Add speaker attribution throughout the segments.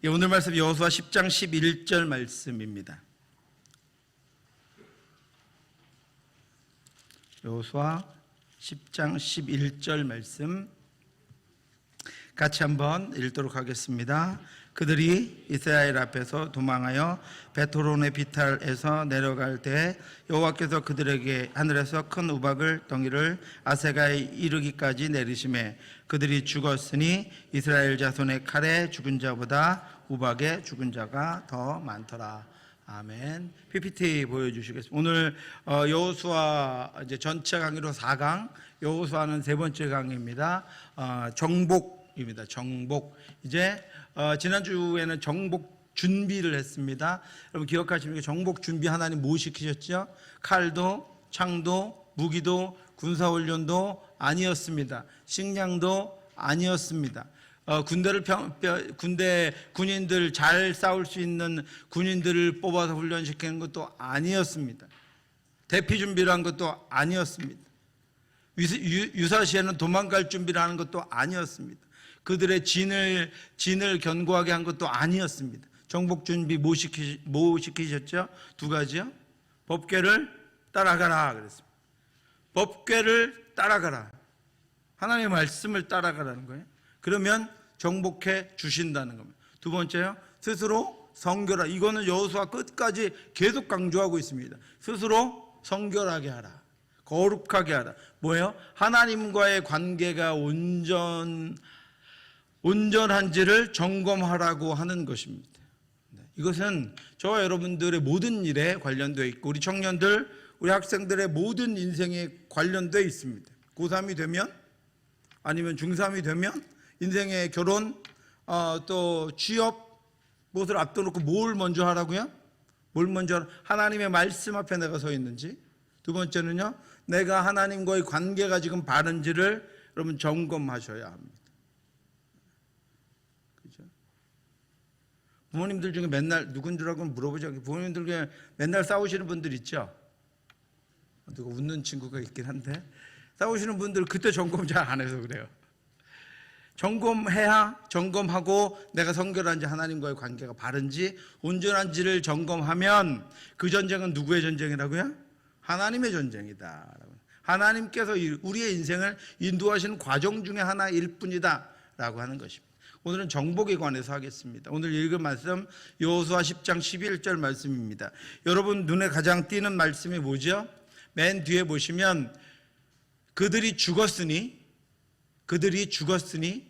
Speaker 1: 오늘 말씀 여호수아 10장 11절 말씀입니다. 여호수아 10장 11절 말씀 같이 한번 읽도록 하겠습니다. 그들이 이스라엘 앞에서 도망하여 베토론의 비탈에서 내려갈 때 여호와께서 그들에게 하늘에서 큰 우박을 덩이를 아세가에 이르기까지 내리시매 그들이 죽었으니 이스라엘 자손의 칼에 죽은 자보다 우박에 죽은 자가 더 많더라. 아멘. PPT 보여주시겠습니다. 오늘 여호수아 이제 전체 강의로 4강, 여호수아는 세 번째 강의입니다. 정복입니다. 정복. 이제 지난주에는 정복 준비를 했습니다. 여러분 기억하십니까? 정복 준비 하나님 뭐 시키셨죠? 칼도, 창도, 무기도, 군사훈련도 아니었습니다. 식량도 아니었습니다. 군대 군인들 잘 싸울 수 있는 군인들을 뽑아서 훈련시키는 것도 아니었습니다. 대피 준비를 한 것도 아니었습니다. 유사시에는 도망갈 준비를 하는 것도 아니었습니다. 그들의 진을 견고하게 한 것도 아니었습니다. 정복 준비 뭐 시키셨죠? 두 가지요. 법궤를 따라가라 그랬습니다. 법궤를 따라가라. 하나님의 말씀을 따라가라는 거예요. 그러면 정복해 주신다는 겁니다. 두 번째요, 스스로 성결하. 이거는 여호수아 끝까지 계속 강조하고 있습니다. 스스로 성결하게 하라. 거룩하게 하라. 뭐예요? 하나님과의 관계가 온전한지를 점검하라고 하는 것입니다. 이것은 저와 여러분들의 모든 일에 관련되어 있고 우리 청년들, 우리 학생들의 모든 인생에 관련되어 있습니다. 고3이 되면 아니면 중3이 되면 인생의 결혼, 또 취업, 무엇을 앞둬놓고 뭘 먼저 하라고요? 뭘 먼저 하라? 하나님의 말씀 앞에 내가 서 있는지. 두 번째는요, 내가 하나님과의 관계가 지금 바른지를 여러분 점검하셔야 합니다. 그죠? 부모님들 중에 맨날 누군 줄 알고 물어보죠. 부모님들 중에 맨날 싸우시는 분들 있죠? 누가 웃는 친구가 있긴 한데, 싸우시는 분들 그때 점검 잘 안 해서 그래요. 점검하고 내가 성결한지 하나님과의 관계가 바른지 온전한지를 점검하면 그 전쟁은 누구의 전쟁이라고요? 하나님의 전쟁이다. 하나님께서 우리의 인생을 인도하시는 과정 중에 하나일 뿐이다 라고 하는 것입니다. 오늘은 정복에 관해서 하겠습니다. 오늘 읽은 말씀 여호수아 10장 11절 말씀입니다. 여러분 눈에 가장 띄는 말씀이 뭐죠? 맨 뒤에 보시면 그들이 죽었으니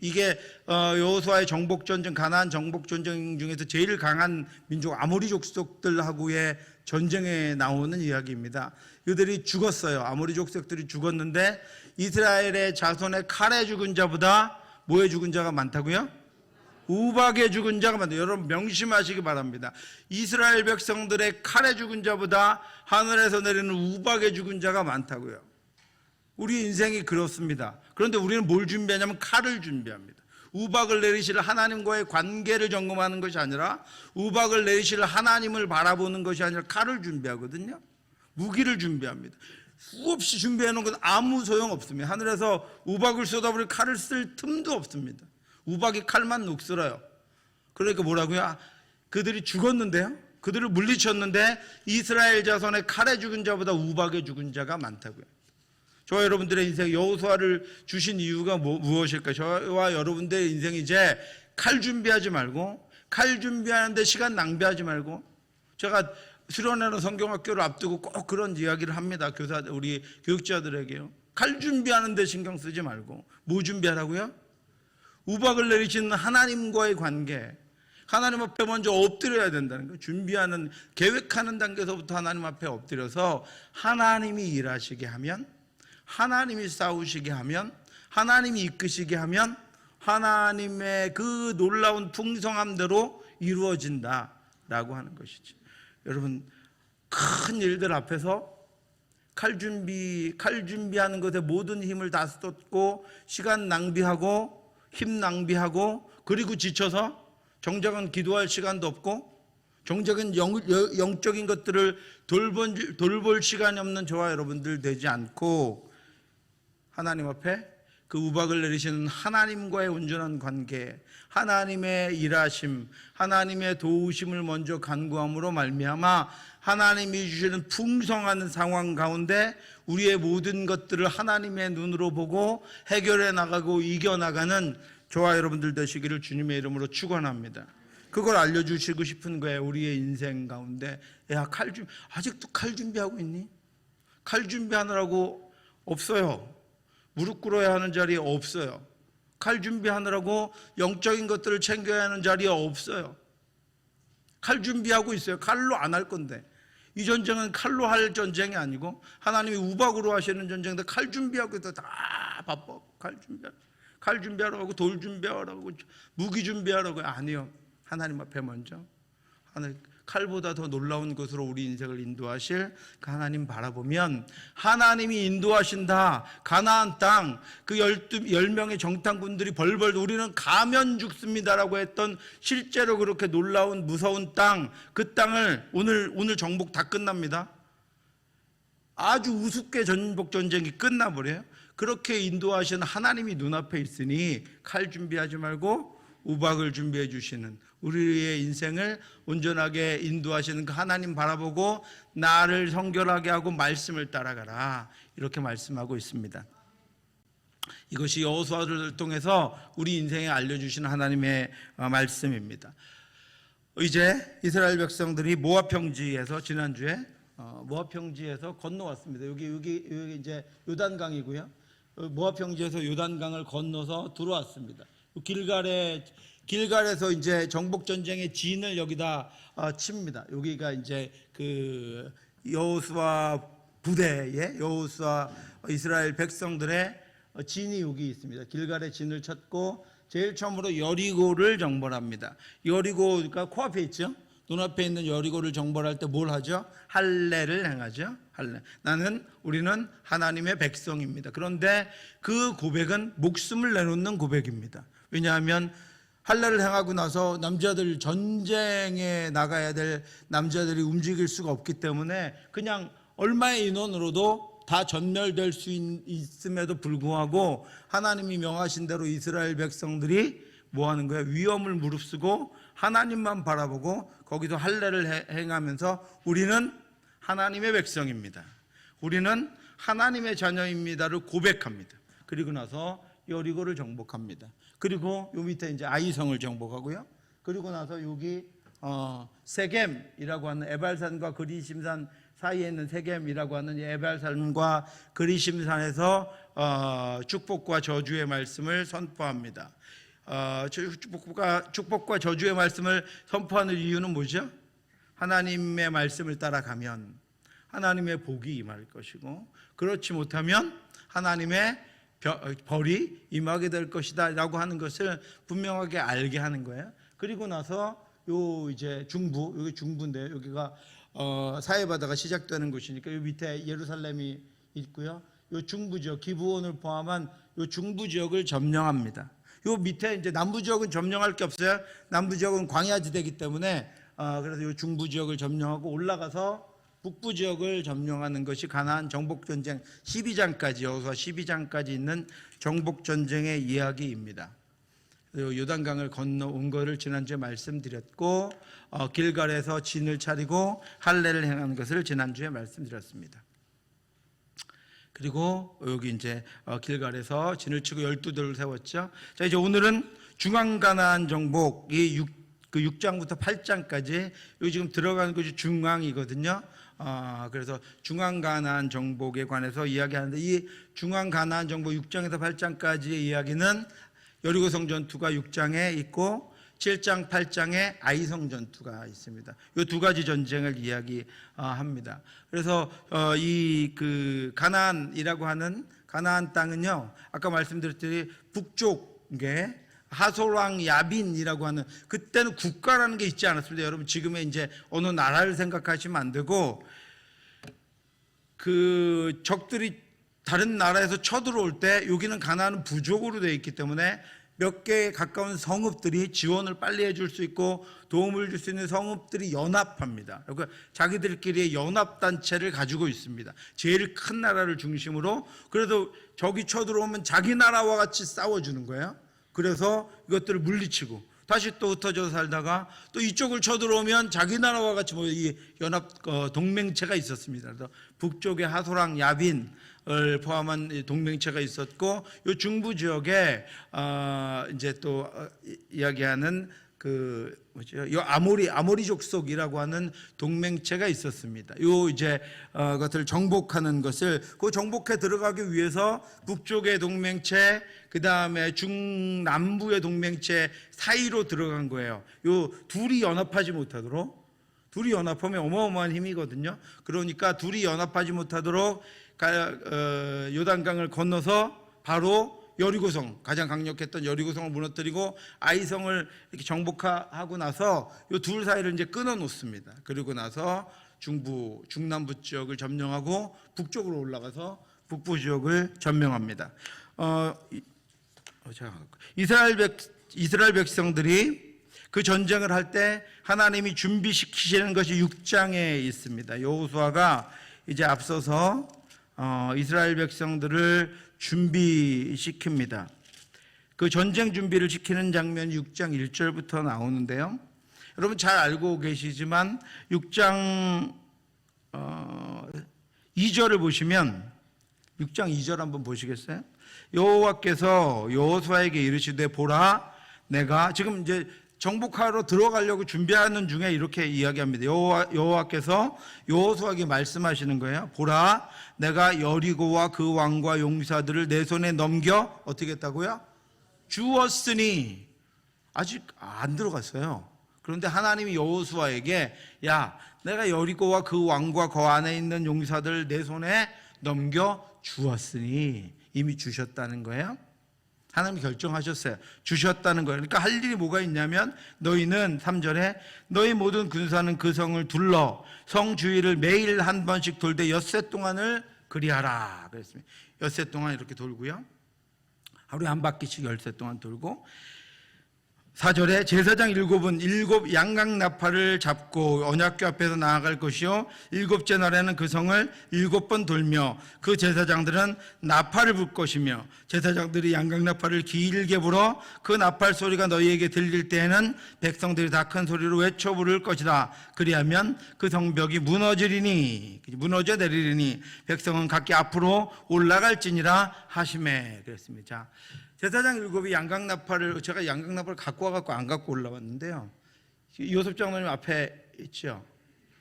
Speaker 1: 이게 여호수아의 정복전쟁, 가나안 정복전쟁 중에서 제일 강한 민족 아모리 족속들하고의 전쟁에 나오는 이야기입니다. 그들이 죽었어요. 아모리 족속들이 죽었는데 이스라엘의 자손의 칼에 죽은 자보다 뭐에 죽은 자가 많다고요? 우박에 죽은 자가 많다. 여러분 명심하시기 바랍니다. 이스라엘 백성들의 칼에 죽은 자보다 하늘에서 내리는 우박에 죽은 자가 많다고요. 우리 인생이 그렇습니다. 그런데 우리는 뭘 준비하냐면 칼을 준비합니다. 우박을 내리실 하나님과의 관계를 점검하는 것이 아니라 우박을 내리실 하나님을 바라보는 것이 아니라 칼을 준비하거든요. 무기를 준비합니다. 수없이 준비해놓은 건 아무 소용없습니다. 하늘에서 우박을 쏟아버릴 칼을 쓸 틈도 없습니다. 우박이 칼만 녹슬어요. 그러니까 뭐라고요? 그들이 죽었는데요, 그들을 물리쳤는데 이스라엘 자손의 칼에 죽은 자보다 우박에 죽은 자가 많다고요. 저와 여러분들의 인생, 여호수아를 주신 이유가 무엇일까요? 저와 여러분들의 인생이 이제 칼 준비하지 말고, 칼 준비하는데 시간 낭비하지 말고, 제가 수련하는 성경학교를 앞두고 꼭 그런 이야기를 합니다. 우리 교육자들에게요. 칼 준비하는데 신경 쓰지 말고 뭐 준비하라고요? 우박을 내리시는 하나님과의 관계, 하나님 앞에 먼저 엎드려야 된다는 거예요. 준비하는, 계획하는 단계에서부터 하나님 앞에 엎드려서 하나님이 일하시게 하면, 하나님이 싸우시게 하면, 하나님이 이끄시게 하면 하나님의 그 놀라운 풍성함대로 이루어진다라고 하는 것이죠. 여러분 큰 일들 앞에서 칼 준비하는 것에 모든 힘을 다 쏟고 시간 낭비하고 힘 낭비하고 그리고 지쳐서 정작은 기도할 시간도 없고 정작은 영적인 것들을 돌볼 시간이 없는 저와 여러분들 되지 않고 하나님 앞에 그 우박을 내리시는 하나님과의 온전한 관계, 하나님의 일하심, 하나님의 도우심을 먼저 간구함으로 말미암아 하나님이 주시는 풍성한 상황 가운데 우리의 모든 것들을 하나님의 눈으로 보고 해결해 나가고 이겨나가는 저와 여러분들 되시기를 주님의 이름으로 축원합니다. 그걸 알려주시고 싶은 거예요. 우리의 인생 가운데. 야, 아직도 칼 준비하고 있니? 칼 준비하느라고 없어요. 무릎 꿇어야 하는 자리에 없어요. 칼 준비하느라고 영적인 것들을 챙겨야 하는 자리에 없어요. 칼 준비하고 있어요. 칼로 안 할 건데. 이 전쟁은 칼로 할 전쟁이 아니고 하나님이 우박으로 하시는 전쟁인데 칼 준비하고 있다. 다 바빠. 칼 준비하라고, 돌 준비하라고, 무기 준비하라고. 아니요. 하나님 앞에 먼저 칼보다 더 놀라운 것으로 우리 인생을 인도하실 그 하나님 바라보면 하나님이 인도하신다. 가나안 땅, 그 10명의 정탐꾼들이 벌벌 우리는 가면 죽습니다라고 했던 실제로 그렇게 놀라운 무서운 땅, 그 땅을 오늘 정복 다 끝납니다. 아주 우습게 전복 전쟁이 끝나버려요. 그렇게 인도하신 하나님이 눈앞에 있으니 칼 준비하지 말고 우박을 준비해 주시는 우리의 인생을 온전하게 인도하시는 그 하나님 바라보고 나를 성결하게 하고 말씀을 따라가라, 이렇게 말씀하고 있습니다. 이것이 여호수아를 통해서 우리 인생에 알려주시는 하나님의 말씀입니다. 이제 이스라엘 백성들이 모압 평지에서 지난주에 모압 평지에서 건너왔습니다. 여기 이제 요단강이고요. 모압 평지에서 요단강을 건너서 들어왔습니다. 길갈에서 이제 정복 전쟁의 진을 여기다 칩니다. 여기가 이제 그 여호수아 부대의 여호수아 이스라엘 백성들의 진이 여기 있습니다. 길갈의 진을 쳤고 제일 처음으로 여리고를 정벌합니다. 여리고가 코앞에 있죠. 눈앞에 있는 여리고를 정벌할 때 뭘 하죠? 할례를 행하죠. 할례. 우리는 하나님의 백성입니다. 그런데 그 고백은 목숨을 내놓는 고백입니다. 왜냐하면 할례를 행하고 나서 남자들, 전쟁에 나가야 될 남자들이 움직일 수가 없기 때문에 그냥 얼마의 인원으로도 다 전멸될 수 있음에도 불구하고 하나님이 명하신 대로 이스라엘 백성들이 뭐 하는 거예요? 위험을 무릅쓰고 하나님만 바라보고 거기서 할례를 행하면서 우리는 하나님의 백성입니다. 우리는 하나님의 자녀입니다를 고백합니다. 그리고 나서 여리고를 정복합니다. 그리고 요 밑에 이제 아이성을 정복하고요. 그리고 나서 여기 세겜이라고 하는 에발산과 그리심산 사이에 있는 세겜이라고 하는 에발산과 그리심산에서 축복과 저주의 말씀을 선포합니다. 축복과 저주의 말씀을 선포하는 이유는 뭐죠? 하나님의 말씀을 따라가면 하나님의 복이 임할 것이고, 그렇지 못하면 하나님의 벌이 임하게 될 것이다 라고 하는 것을 분명하게 알게 하는 거예요. 그리고 나서 요 이제 여기 중부인데 여기가 사해바다가 시작되는 곳이니까 요 밑에 예루살렘이 있고요. 요 중부 지역, 기브온을 포함한 요 중부 지역을 점령합니다. 요 밑에 이제 남부 지역은 점령할 게 없어요. 남부 지역은 광야지대이기 때문에 그래서 요 중부 지역을 점령하고 올라가서 북부 지역을 점령하는 것이 가나안 정복전쟁 12장까지, 여호수아 12장까지 있는 정복전쟁의 이야기입니다. 요단강을 건너온 것을 지난주에 말씀드렸고, 길갈에서 진을 차리고 할례를 행하는 것을 지난주에 말씀드렸습니다. 그리고 여기 이제 길갈에서 진을 치고 12돌을 세웠죠. 자, 이제 오늘은 중앙가나안 정복이 6장부터 8장까지 여기 지금 들어가는 것이 중앙이거든요. 그래서 중앙가나안 정복에 관해서 이야기하는데, 이 중앙가나안 정복 6장에서 8장까지의 이야기는 여리고성 전투가 6장에 있고 7장, 8장에 아이성 전투가 있습니다. 이 두 가지 전쟁을 이야기합니다. 그래서 이 그 가나안이라고 하는 가나안 땅은요, 아까 말씀드렸듯이 북쪽에 하솔왕 야빈이라고 하는, 그때는 국가라는 게 있지 않았습니다. 여러분 지금의 이제 어느 나라를 생각하시면 안 되고, 그 적들이 다른 나라에서 쳐들어올 때 여기는 가나안은 부족으로 되어 있기 때문에 몇 개에 가까운 성읍들이 지원을 빨리 해줄 수 있고 도움을 줄 수 있는 성읍들이 연합합니다. 그러니까 자기들끼리의 연합단체를 가지고 있습니다. 제일 큰 나라를 중심으로. 그래도 적이 쳐들어오면 자기 나라와 같이 싸워주는 거예요. 그래서 이것들을 물리치고 다시 또 흩어져 살다가 또 이쪽을 쳐들어오면 자기 나라와 같이 이 연합 동맹체가 있었습니다. 그래서 북쪽에 하소랑, 야빈을 포함한 동맹체가 있었고, 이 중부 지역에 이제 또 이야기하는 요 아모리 족속이라고 하는 동맹체가 있었습니다. 요 이제 것을 정복하는 것을 그 정복해 들어가기 위해서 북쪽의 동맹체, 그 다음에 중남부의 동맹체 사이로 들어간 거예요. 요 둘이 연합하지 못하도록. 둘이 연합하면 어마어마한 힘이거든요. 그러니까 둘이 연합하지 못하도록 요단강을 건너서 바로 여리고성, 가장 강력했던 여리고성을 무너뜨리고 아이성을 이렇게 정복하고 나서 이 둘 사이를 이제 끊어 놓습니다. 그리고 나서 중남부 지역을 점령하고 북쪽으로 올라가서 북부 지역을 점령합니다. 이스라엘 백성들이 그 전쟁을 할 때 하나님이 준비시키시는 것이 6장에 있습니다. 여호수아가 이제 앞서서 이스라엘 백성들을 준비시킵니다. 그 전쟁 준비를 시키는 장면이 6장 1절부터 나오는데요. 여러분 잘 알고 계시지만 6장 2절을 보시면 6장 2절 한번 보시겠어요? 여호와께서 여호수아에게 이르시되 보라 내가 지금 이제 정복하러 들어가려고 준비하는 중에 이렇게 이야기합니다. 여호와께서 여호수아에게 말씀하시는 거예요. 보라 내가 여리고와 그 왕과 용사들을 내 손에 넘겨 어떻게 했다고요? 주었으니. 아직 안 들어갔어요. 그런데 하나님이 여호수아에게 야 내가 여리고와 그 왕과 그 안에 있는 용사들을 내 손에 넘겨 주었으니. 이미 주셨다는 거예요. 하나님이 결정하셨어요. 주셨다는 거예요. 그러니까 할 일이 뭐가 있냐면 너희는 3절에 너희 모든 군사는 그 성을 둘러 성 주위를 매일 한 번씩 돌되 엿새 동안을 그리하라 그랬습니다. 엿새 동안 이렇게 돌고요. 하루에 한 바퀴씩 엿새 동안 돌고 4절에 제사장 7은 7 양강나팔을 잡고 언약궤 앞에서 나아갈 것이요 7째 날에는 그 성을 7번 돌며 그 제사장들은 나팔을 불 것이며 제사장들이 양강나팔을 길게 불어 그 나팔 소리가 너희에게 들릴 때에는 백성들이 다 큰 소리로 외쳐 부를 것이다. 그리하면 그 성벽이 무너져 내리리니 백성은 각기 앞으로 올라갈지니라 하시매 그랬습니다. 자, 제사장 7이 양강나팔을 제가 양강나팔을 갖고 와갖고 안 갖고 올라왔는데요. 요셉 장로님 앞에 있죠.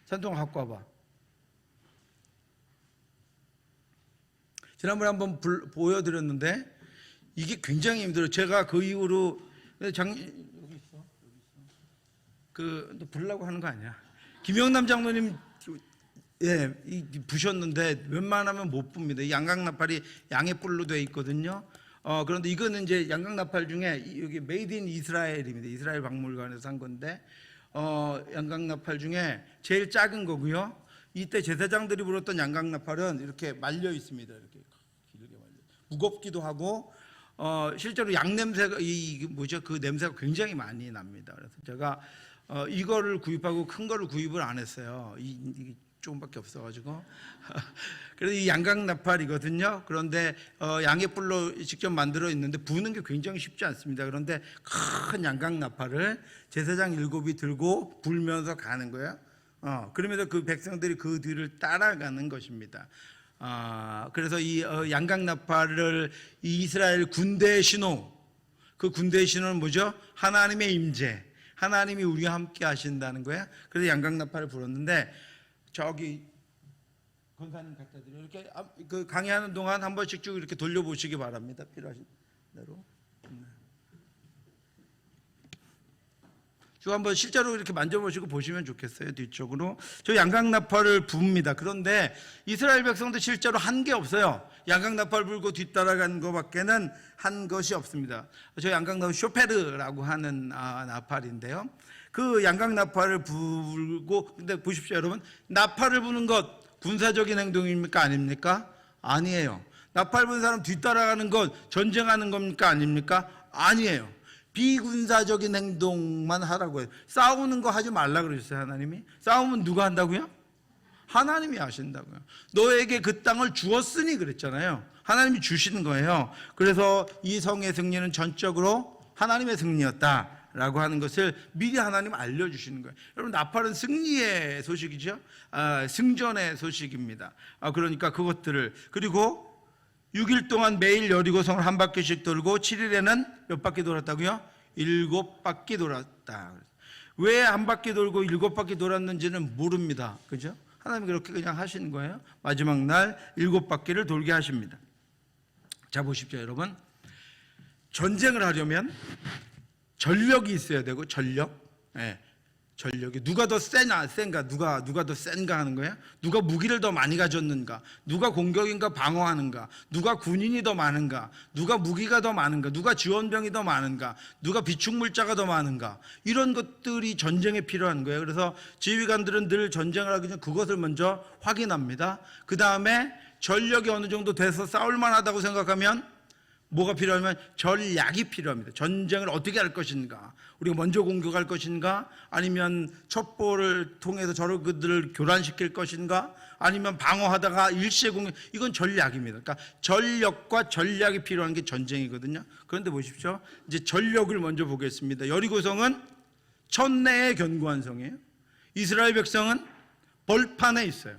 Speaker 1: 산통 갖고 와봐. 지난번에 한번 보여드렸는데 이게 굉장히 힘들어요. 제가 그 이후로 여기 있어. 부르려고 하는 거 아니야. 김영남 장로님 부셨는데 웬만하면 못 붑니다. 이 양강나팔이 양의 뿔로 되어 있거든요. 그런데 이거는 이제 양강나팔 중에 여기 메이드 인 이스라엘입니다. 이스라엘 박물관에서 산 건데 양강나팔 중에 제일 작은 거고요. 이때 제사장들이 불었던 양강나팔은 이렇게 말려 있습니다. 이렇게 길게 말려. 무겁기도 하고 실제로 양 냄새가 그 냄새가 굉장히 많이 납니다. 그래서 제가 이거를 구입하고 큰 거를 구입을 안 했어요. 이 조금밖에 없어가지고. 그래서 이 양강나팔이거든요. 그런데 양의 뿔로 직접 만들어 있는데 부는 게 굉장히 쉽지 않습니다. 그런데 큰 양강나팔을 제사장 7이 들고 불면서 가는 거예요. 그러면서 그 백성들이 그 뒤를 따라가는 것입니다. 그래서 이 양강나팔을 이 이스라엘 군대의 신호, 그 군대의 신호는 뭐죠? 하나님의 임재, 하나님이 우리와 함께 하신다는 거예요. 그래서 양강나팔을 불었는데 저기 권사님 갖다 드려 이렇게 그 강의하는 동안 한 번씩 쭉 이렇게 돌려보시기 바랍니다. 필요하신 대로 쭉 한번 실제로 이렇게 만져보시고 보시면 좋겠어요. 뒤쪽으로 저 양강나팔을 붑니다. 그런데 이스라엘 백성도 실제로 한 게 없어요. 양강나팔 불고 뒤따라간 것밖에는 한 것이 없습니다. 저 양강나팔 쇼페르라고 하는 나팔인데요. 그 양강나팔을 불고, 근데 보십시오 여러분, 나팔을 부는 것 군사적인 행동입니까 아닙니까? 아니에요. 나팔 부는 사람 뒤따라가는 것 전쟁하는 겁니까 아닙니까? 아니에요. 비군사적인 행동만 하라고 해요. 싸우는 거 하지 말라 그러셨어요, 하나님이. 싸우면 누가 한다고요? 하나님이 하신다고요. 너에게 그 땅을 주었으니 그랬잖아요. 하나님이 주시는 거예요. 그래서 이 성의 승리는 전적으로 하나님의 승리였다라고 하는 것을 미리 하나님 알려주시는 거예요. 여러분, 나팔은 승리의 소식이죠. 승전의 소식입니다. 그러니까 그것들을, 그리고 6일 동안 매일 여리고성을 한 바퀴씩 돌고 7일에는 몇 바퀴 돌았다고요? 7바퀴 돌았다. 왜 한 바퀴 돌고 7바퀴 돌았는지는 모릅니다. 그죠? 하나님이 그렇게 그냥 하시는 거예요. 마지막 날 7바퀴를 돌게 하십니다. 자, 보십시오, 여러분. 전쟁을 하려면 전력이 있어야 되고, 전력. 전력이 누가 더 센가, 누가 더 센가 하는 거예요. 누가 무기를 더 많이 가졌는가, 누가 공격인가 방어하는가, 누가 군인이 더 많은가, 누가 무기가 더 많은가, 누가 지원병이 더 많은가, 누가 비축물자가 더 많은가, 이런 것들이 전쟁에 필요한 거예요. 그래서 지휘관들은 늘 전쟁을 하기 전에 그것을 먼저 확인합니다. 그 다음에 전력이 어느 정도 돼서 싸울 만하다고 생각하면 뭐가 필요하면 전략이 필요합니다. 전쟁을 어떻게 할 것인가, 우리가 먼저 공격할 것인가, 아니면 첩보를 통해서 저들을 교란시킬 것인가, 아니면 방어하다가 일시에 공격, 이건 전략입니다. 그러니까 전력과 전략이 필요한 게 전쟁이거든요. 그런데 보십시오, 이제 전력을 먼저 보겠습니다. 여리고성은 천내에 견고한 성이에요. 이스라엘 백성은 벌판에 있어요.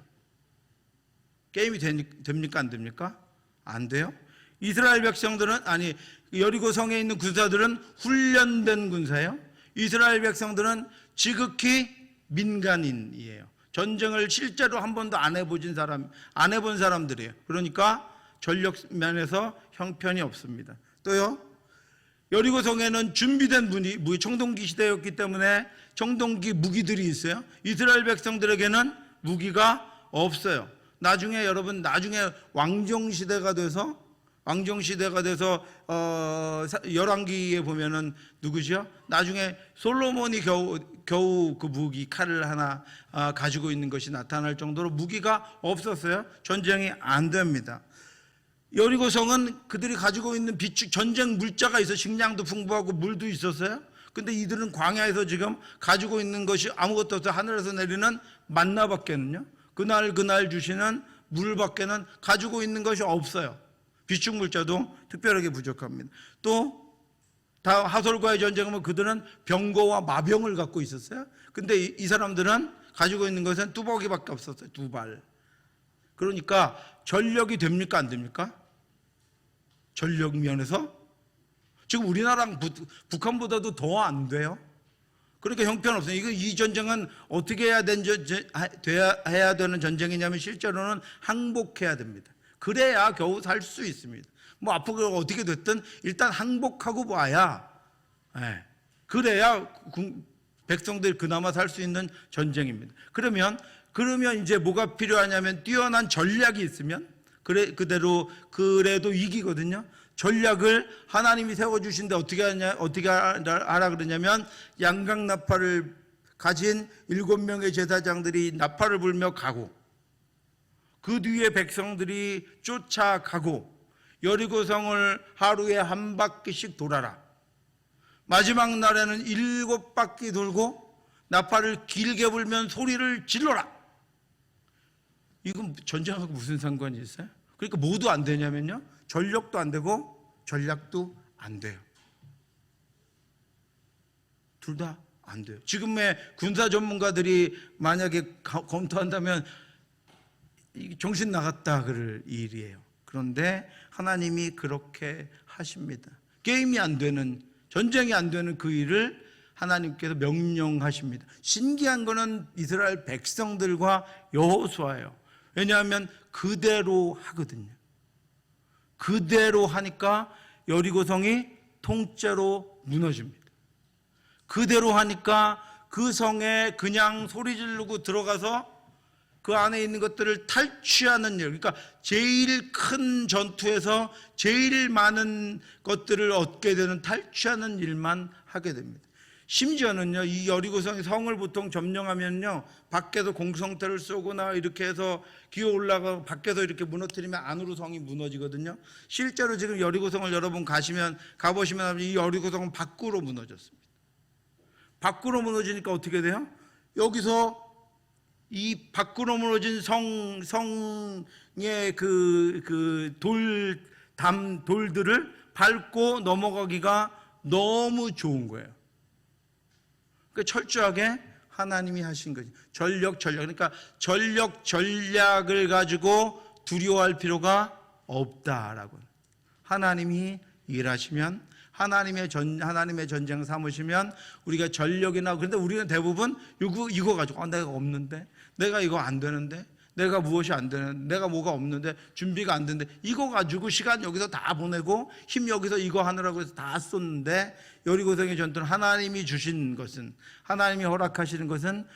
Speaker 1: 게임이 됩니까 안 됩니까? 안 돼요. 이스라엘 백성들은, 아니, 여리고성에 있는 군사들은 훈련된 군사예요. 이스라엘 백성들은 지극히 민간인이에요. 전쟁을 실제로 한 번도 안 해본 사람들이에요. 그러니까 전력 면에서 형편이 없습니다. 또요, 여리고성에는 준비된 무기, 청동기 시대였기 때문에 청동기 무기들이 있어요. 이스라엘 백성들에게는 무기가 없어요. 나중에 왕정시대가 돼서 열왕기에 보면은 누구죠? 나중에 솔로몬이 겨우 그 무기 칼을 하나 가지고 있는 것이 나타날 정도로 무기가 없었어요. 전쟁이 안 됩니다. 여리고성은 그들이 가지고 있는 전쟁 물자가 있어. 식량도 풍부하고 물도 있었어요. 근데 이들은 광야에서 지금 가지고 있는 것이 아무것도 없어. 하늘에서 내리는 만나밖에는요, 그날 주시는 물밖에는 가지고 있는 것이 없어요. 비축물자도 특별하게 부족합니다. 또 하솔과의 전쟁은 그들은 병거와 마병을 갖고 있었어요. 근데 이 사람들은 가지고 있는 것은 뚜벅이밖에 없었어요. 2발. 그러니까 전력이 됩니까 안 됩니까? 전력 면에서 지금 우리나라랑 북한보다도 더 안 돼요. 그러니까 형편없어요. 이 전쟁은 어떻게 해야 되는 전쟁이냐면 실제로는 항복해야 됩니다. 그래야 겨우 살 수 있습니다. 뭐 앞으로 어떻게 됐든 일단 항복하고 봐야, 그래야 백성들이 그나마 살 수 있는 전쟁입니다. 그러면 이제 뭐가 필요하냐면 뛰어난 전략이 있으면 그래도 이기거든요. 전략을 하나님이 세워주신데 어떻게 하라 그러냐면, 양강나팔을 가진 7명의 제사장들이 나팔을 불며 가고, 그 뒤에 백성들이 쫓아가고, 여리고성을 하루에 한 바퀴씩 돌아라. 마지막 날에는 7바퀴 돌고 나팔을 길게 불면 소리를 질러라. 이건 전쟁하고 무슨 상관이 있어요? 그러니까 모두 안 되냐면요, 전력도 안 되고 전략도 안 돼요. 둘 다 안 돼요. 지금의 군사 전문가들이 만약에 검토한다면 정신 나갔다 그럴 일이에요. 그런데 하나님이 그렇게 하십니다. 게임이 안 되는, 전쟁이 안 되는 그 일을 하나님께서 명령하십니다. 신기한 거는 이스라엘 백성들과 여호수아예요. 왜냐하면 그대로 하거든요. 그대로 하니까 여리고성이 통째로 무너집니다. 그대로 하니까 그 성에 그냥 소리 지르고 들어가서 그 안에 있는 것들을 탈취하는 일, 그러니까 제일 큰 전투에서 제일 많은 것들을 얻게 되는 탈취하는 일만 하게 됩니다. 심지어는요, 이 여리고성의 성을 보통 점령하면요, 밖에서 공성태를 쏘거나 이렇게 해서 기어 올라가 밖에서 이렇게 무너뜨리면 안으로 성이 무너지거든요. 실제로 지금 여리고성을 여러분 가보시면 이 여리고성은 밖으로 무너졌습니다. 밖으로 무너지니까 어떻게 돼요? 여기서 이 밖으로 무너진 성의 돌들을 밟고 넘어가기가 너무 좋은 거예요. 그러니까 철저하게 하나님이 하신 거지. 전략. 그러니까 전략을 가지고 두려워할 필요가 없다라고. 하나님이 일하시면, 하나님의 전쟁 삼으시면 우리가 전력이나, 그런데 우리는 대부분 이거 가지고 내가 없는데, 내가 이거 안 되는데, 내가 무엇이 안 되는데, 내가 뭐가 없는데, 준비가 안 되는데, 이거 가지고 시간 여기서 다 보내고 힘 여기서 이거 하느라고 해서 다 쏟는데, 여리고성의 전투는 하나님이 주신 것은, 하나님이 허락하시는 것은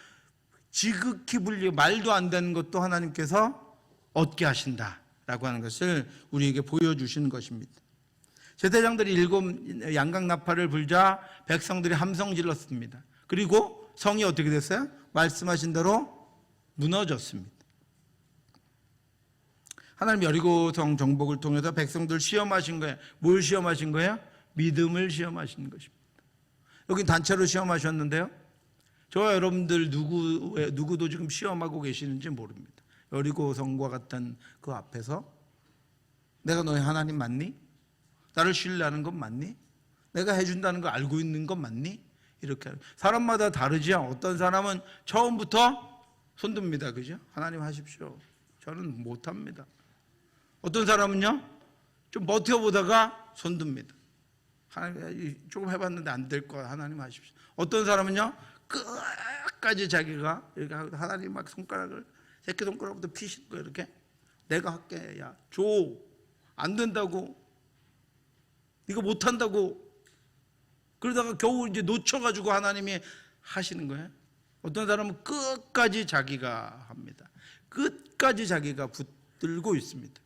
Speaker 1: 지극히 불리고 말도 안 되는 것도 하나님께서 얻게 하신다라고 하는 것을 우리에게 보여주시는 것입니다. 제사장들이 7 양각나팔을 불자 백성들이 함성 질렀습니다. 그리고 성이 어떻게 됐어요? 말씀하신 대로 무너졌습니다. 하나님 여리고성 정복을 통해서 백성들 시험하신 거예요. 뭘 시험하신 거예요? 믿음을 시험하신 것입니다. 여기 단체로 시험하셨는데요, 저와 여러분들 누구도 지금 시험하고 계시는지 모릅니다. 여리고성과 같은 그 앞에서 내가 너희 하나님 맞니? 나를 신뢰하는 건 맞니? 내가 해준다는 거 알고 있는 건 맞니? 이렇게 사람마다 다르지요. 어떤 사람은 처음부터 손듭니다. 그죠? 하나님 하십시오. 저는 못합니다. 어떤 사람은요, 좀 버텨보다가 손듭니다. 하나님 조금 해봤는데 안 될 거야. 하나님 하십시오. 어떤 사람은요, 끝까지 자기가 이렇게 하나님 막 손가락을 새끼 손가락부터 피실 거야. 이렇게 내가 할게. 야, 줘. 안 된다고. 이거 못한다고. 그러다가 겨우 이제 놓쳐가지고 하나님이 하시는 거예요. 어떤 사람은 끝까지 자기가 합니다. 끝까지 자기가 붙들고 있습니다.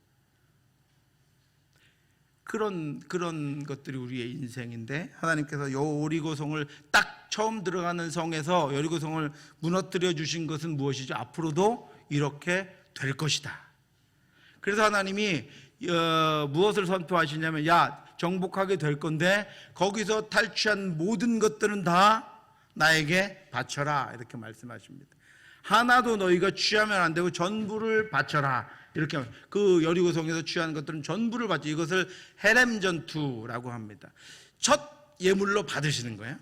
Speaker 1: 그런 것들이 우리의 인생인데, 하나님께서 여리고성을 딱 처음 들어가는 성에서 여리고성을 무너뜨려 주신 것은 무엇이죠? 앞으로도 이렇게 될 것이다. 그래서 하나님이 무엇을 선포하시냐면, 야, 정복하게 될 건데 거기서 탈취한 모든 것들은 다 나에게 바쳐라, 이렇게 말씀하십니다. 하나도 너희가 취하면 안 되고 전부를 바쳐라. 이렇게 그 여리고성에서 취한 것들은 전부를 바쳐. 이것을 헤렘 전투라고 합니다. 첫 예물로 받으시는 거예요.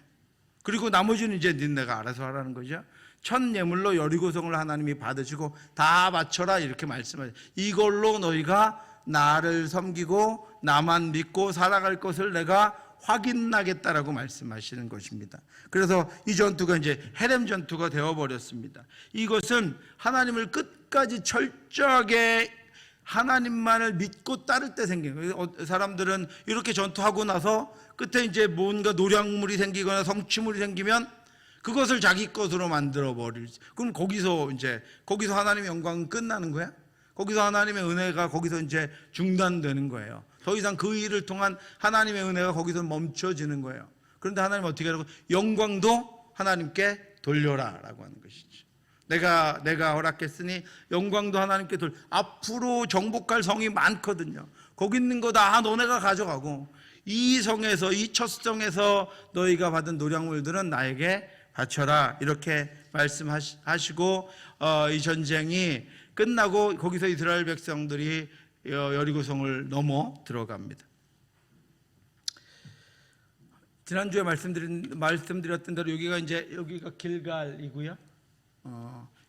Speaker 1: 그리고 나머지는 이제 니네가 알아서 하라는 거죠. 첫 예물로 여리고성을 하나님이 받으시고 다 바쳐라, 이렇게 말씀하세요. 이걸로 너희가 나를 섬기고 나만 믿고 살아갈 것을 내가 확인하겠다라고 말씀하시는 것입니다. 그래서 이 전투가 이제 헤렘 전투가 되어버렸습니다. 이것은 하나님을 끝까지 철저하게 하나님만을 믿고 따를 때 생긴 거예요. 사람들은 이렇게 전투하고 나서 끝에 이제 뭔가 노량물이 생기거나 성취물이 생기면 그것을 자기 것으로 만들어 버리지. 그럼 거기서 하나님의 영광은 끝나는 거야? 거기서 하나님의 은혜가 거기서 이제 중단되는 거예요. 더 이상 그 일을 통한 하나님의 은혜가 거기서 멈춰지는 거예요. 그런데 하나님 어떻게 하라고? 영광도 하나님께 돌려라라고 하는 것이지. 내가 허락했으니 영광도 하나님께 앞으로 정복할 성이 많거든요. 거기 있는 거 다 너네가 가져가고, 이 성에서, 이 첫 성에서 너희가 받은 노량물들은 나에게 바쳐라, 이렇게 말씀하시고 이 전쟁이 끝나고 거기서 이스라엘 백성들이 여리고성을 넘어 들어갑니다. 지난주에 말씀드렸던 대로 여기가 길갈이고요.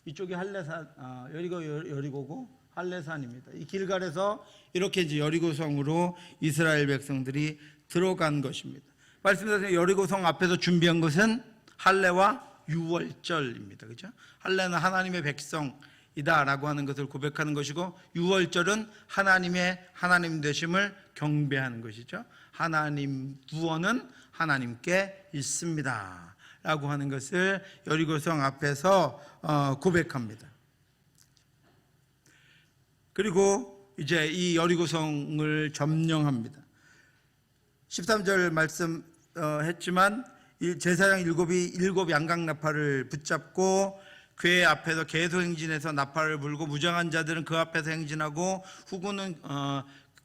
Speaker 1: 이쪽이 할레산, 여리고고 할레산입니다. 이 길갈에서 이렇게 이제 여리고성으로 이스라엘 백성들이 들어간 것입니다. 말씀드린 여리고성 앞에서 준비한 것은 할례와 유월절입니다. 그렇죠? 할례는 하나님의 백성이다라고 하는 것을 고백하는 것이고, 유월절은 하나님 되심을 경배하는 것이죠. 하나님 구원은 하나님께 있습니다 라고 하는 것을 여리고성 앞에서 고백합니다. 그리고 이제 이 여리고성을 점령합니다. 13절 말씀했지만 제사장 일곱 양강나팔을 붙잡고 궤 앞에서 계속 행진해서 나팔을 불고 무장한 자들은 그 앞에서 행진하고 후군은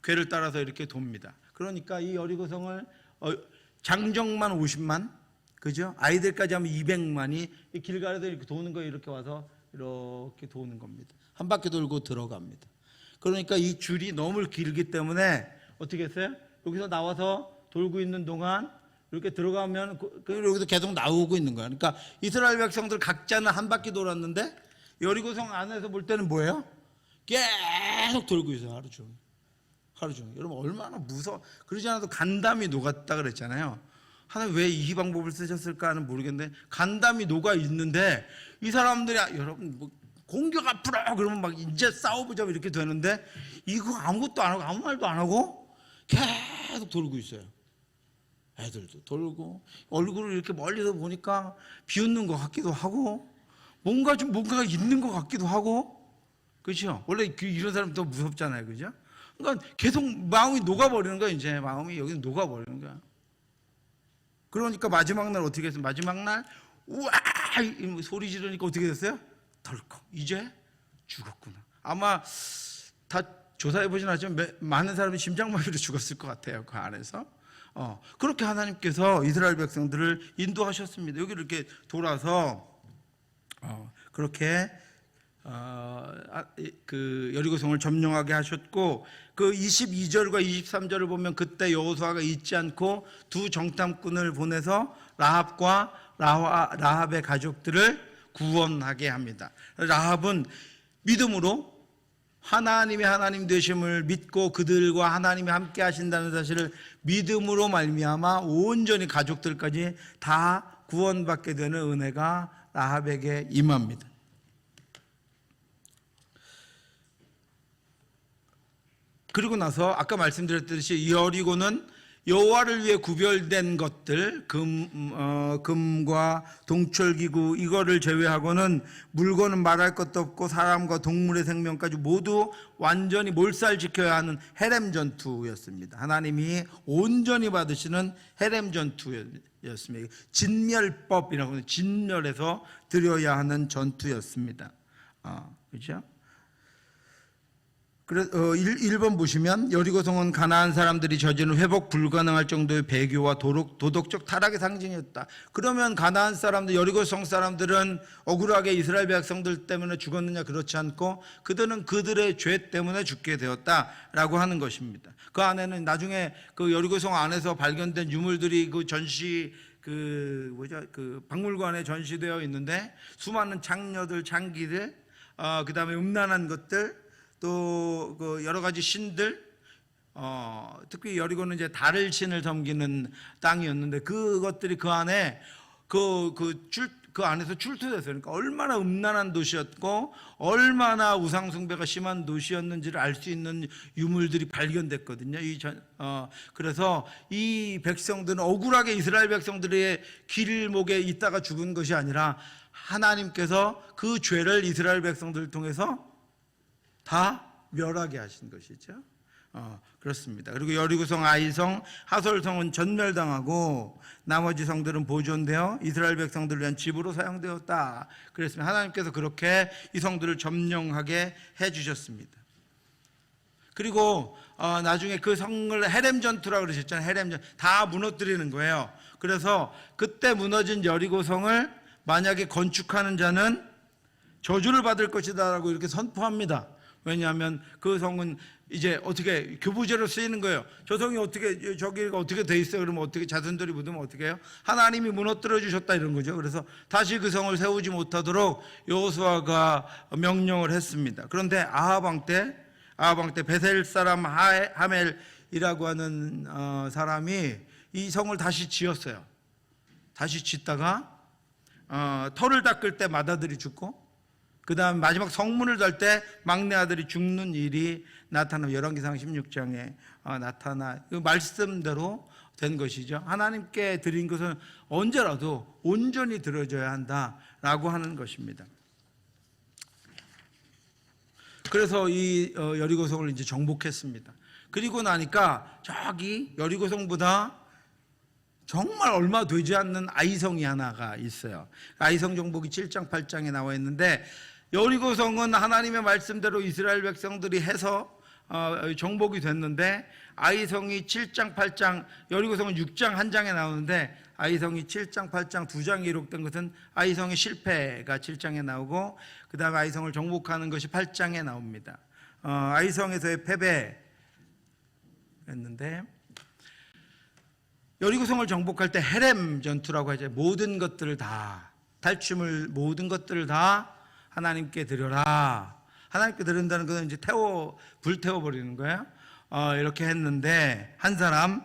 Speaker 1: 궤를 따라서 이렇게 돕니다. 그러니까 이 여리고성을 장정만 50만, 그죠? 아이들까지 하면 200만이 길가에서 이렇게 도는 거예요. 이렇게 와서 이렇게 도는 겁니다. 한 바퀴 돌고 들어갑니다. 그러니까 이 줄이 너무 길기 때문에 어떻게 했어요? 여기서 나와서 돌고 있는 동안 이렇게 들어가면 여기서 계속 나오고 있는 거야. 그러니까 이스라엘 백성들 각자는 한 바퀴 돌았는데 여리고성 안에서 볼 때는 뭐예요? 계속 돌고 있어요. 하루 종일. 하루 종일. 여러분 얼마나 무서워. 그러지 않아도 간담이 녹았다 그랬잖아요. 하나님 왜 이 방법을 쓰셨을까는 모르겠는데 간담이 녹아 있는데 이 사람들이 여러분 뭐 공격 앞으로 그러면 막 이제 싸워보자 이렇게 되는데 이거 아무것도 안 하고 아무 말도 안 하고 계속 돌고 있어요. 애들도 돌고 얼굴을 이렇게 멀리서 보니까 비웃는 것 같기도 하고 뭔가가 있는 것 같기도 하고, 그렇죠? 원래 이런 사람 더 무섭잖아요, 그죠? 그러니까 계속 마음이 녹아버리는 거야. 이제 마음이 여기 녹아버리는 거야. 그러니까 마지막 날 어떻게 했어요? 마지막 날 우와 소리 지르니까 어떻게 됐어요? 덜컥 이제 죽었구나. 아마 다 조사해보진 않지만 많은 사람이 심장마비로 죽었을 것 같아요. 그 안에서. 그렇게 하나님께서 이스라엘 백성들을 인도하셨습니다. 여기 이렇게 돌아서 그렇게 그 여리고성을 점령하게 하셨고, 그 22절과 23절을 보면 그때 여호수아가 잊지 않고 두 정탐꾼을 보내서 라합과 라합의 가족들을 구원하게 합니다. 라합은 믿음으로 하나님의 하나님 되심을 믿고 그들과 하나님이 함께 하신다는 사실을 믿음으로 말미암아 온전히 가족들까지 다 구원받게 되는 은혜가 라합에게 임합니다. 그리고 나서 아까 말씀드렸듯이 여리고는 여호와를 위해 구별된 것들, 금과 동철기구 이거를 제외하고는 물건은 말할 것도 없고 사람과 동물의 생명까지 모두 완전히 몰살지켜야 하는 헤렘 전투였습니다. 하나님이 온전히 받으시는 헤렘 전투였습니다. 진멸법이라고 하는, 진멸해서 드려야 하는 전투였습니다. 그렇죠? 그래서 1번 보시면 여리고성은 가나안 사람들이 저지른 회복 불가능할 정도의 배교와 도덕적 타락의 상징이었다. 그러면 가나안 사람들, 여리고성 사람들은 억울하게 이스라엘 백성들 때문에 죽었느냐? 그렇지 않고 그들은 그들의 죄 때문에 죽게 되었다라고 하는 것입니다. 그 안에는 나중에 그 여리고성 안에서 발견된 유물들이 그 전시 그 박물관에 전시되어 있는데 수많은 장녀들, 장기들, 그다음에 음란한 것들, 또 그 여러 가지 신들, 특히 여리고는 이제 달을 신을 섬기는 땅이었는데 그것들이 그 안에 그 안에서 출토됐어요. 그러니까 얼마나 음란한 도시였고 얼마나 우상 숭배가 심한 도시였는지를 알 수 있는 유물들이 발견됐거든요. 그래서 이 백성들은 억울하게 이스라엘 백성들의 길목에 있다가 죽은 것이 아니라 하나님께서 그 죄를 이스라엘 백성들을 통해서 다 멸하게 하신 것이죠. 그렇습니다. 그리고 여리고성, 아이성, 하솔성은 전멸당하고 나머지 성들은 보존되어 이스라엘 백성들을 위한 집으로 사용되었다. 그랬습니다. 하나님께서 그렇게 이 성들을 점령하게 해주셨습니다. 그리고 나중에 그 성을 헤렘 전투라고 그러셨잖아요. 헤렘 전투 다 무너뜨리는 거예요. 그래서 그때 무너진 여리고성을 만약에 건축하는 자는 저주를 받을 것이다라고 이렇게 선포합니다. 왜냐하면 그 성은 이제 어떻게 교부제로 쓰이는 거예요. 저 성이 어떻게, 저기가 어떻게 돼 있어요? 그러면 어떻게 자손들이 묻으면 어떻게 해요? 하나님이 무너뜨려 주셨다 이런 거죠. 그래서 다시 그 성을 세우지 못하도록 여호수아가 명령을 했습니다. 그런데 아합 왕 때 베셀 사람 하멜이라고 하는 사람이 이 성을 다시 지었어요. 다시 짓다가 터를 닦을 때 맏아들이 죽고, 그 다음 마지막 성문을 달 때 막내 아들이 죽는 일이 나타나 열왕기상 16장에 나타나 그 말씀대로 된 것이죠. 하나님께 드린 것은 언제라도 온전히 들어줘야 한다라고 하는 것입니다. 그래서 이 여리고성을 이제 정복했습니다. 그리고 나니까 저기 여리고성보다 정말 얼마 되지 않는 아이성이 하나가 있어요. 아이성 정복이 7장 8장에 나와 있는데, 여리고성은 하나님의 말씀대로 이스라엘 백성들이 해서 정복이 됐는데, 아이성이 7장 8장, 여리고성은 6장 1장에 나오는데 아이성이 7장 8장 2장에 기록된 것은 아이성의 실패가 7장에 나오고, 그 다음에 아이성을 정복하는 것이 8장에 나옵니다. 아이성에서의 패배였는데, 여리고성을 정복할 때 헤렘 전투라고 하죠. 모든 것들을 다, 탈취물 모든 것들을 다 하나님께 드려라. 하나님께 드린다는 것은 이제 불태워 버리는 거예요. 이렇게 했는데, 한 사람,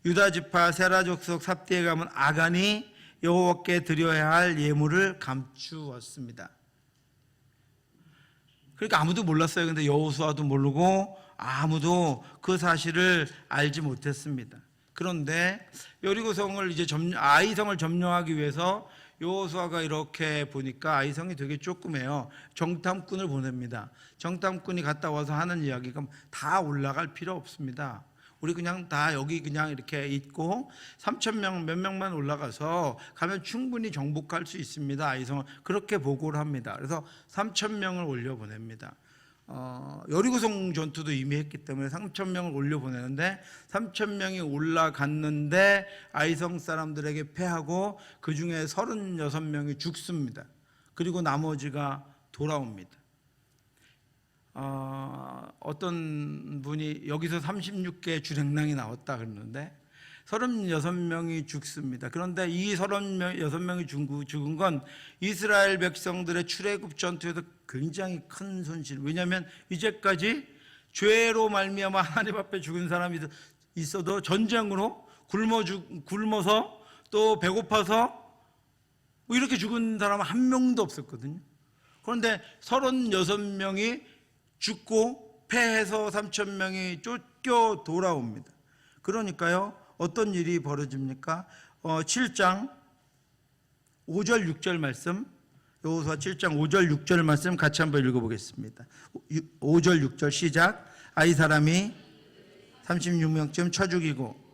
Speaker 1: 유다 지파 세라 족속 삽디에 가면 아간이 여호와께 드려야 할 예물을 감추었습니다. 그러니까 아무도 몰랐어요. 근데 여호수아도 모르고 아무도 그 사실을 알지 못했습니다. 그런데 여리고성을 이제 아이성을 점령하기 위해서 여호수아가 이렇게 보니까 아이성이 되게 조그매요. 정탐꾼을 보냅니다. 정탐꾼이 갔다 와서 하는 이야기가 다 올라갈 필요 없습니다. 우리 그냥 다 여기 그냥 이렇게 있고 3,000명 몇 명만 올라가서 가면 충분히 정복할 수 있습니다. 아이성은 그렇게 보고를 합니다. 그래서 3,000명을 올려보냅니다. 여리고성 전투도 이미 했기 때문에 3,000명을 올려보내는데, 3,000명이 올라갔는데 아이성 사람들에게 패하고 그 중에 36명이 죽습니다. 그리고 나머지가 돌아옵니다. 어떤 분이 여기서 36개의 주랭랑이 나왔다 그러는데 36명이 죽습니다. 그런데 이 36명이 죽은 건 이스라엘 백성들의 출애굽 전투에서 굉장히 큰 손실. 왜냐하면 이제까지 죄로 말미암아 하나님 앞에 죽은 사람이 있어도 전쟁으로 굶어서 또 배고파서 뭐 이렇게 죽은 사람은 한 명도 없었거든요. 그런데 36명이 죽고 패해서 3,000명이 쫓겨 돌아옵니다. 그러니까요, 어떤 일이 벌어집니까? 7장 5절 6절 말씀, 여호수아 7장 5절 6절 말씀 같이 한번 읽어보겠습니다. 5절 6절 시작. 아이 사람이 36명쯤 쳐 죽이고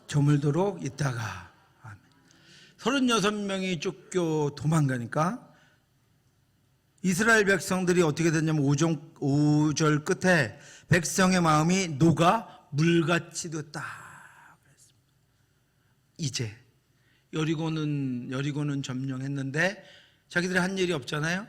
Speaker 1: 저물도록 있다가 36명이 쫓겨 도망가니까 이스라엘 백성들이 어떻게 됐냐면 5절 끝에 백성의 마음이 녹아 물같이 됐다. 이제 여리고는 점령했는데 자기들이 한 일이 없잖아요.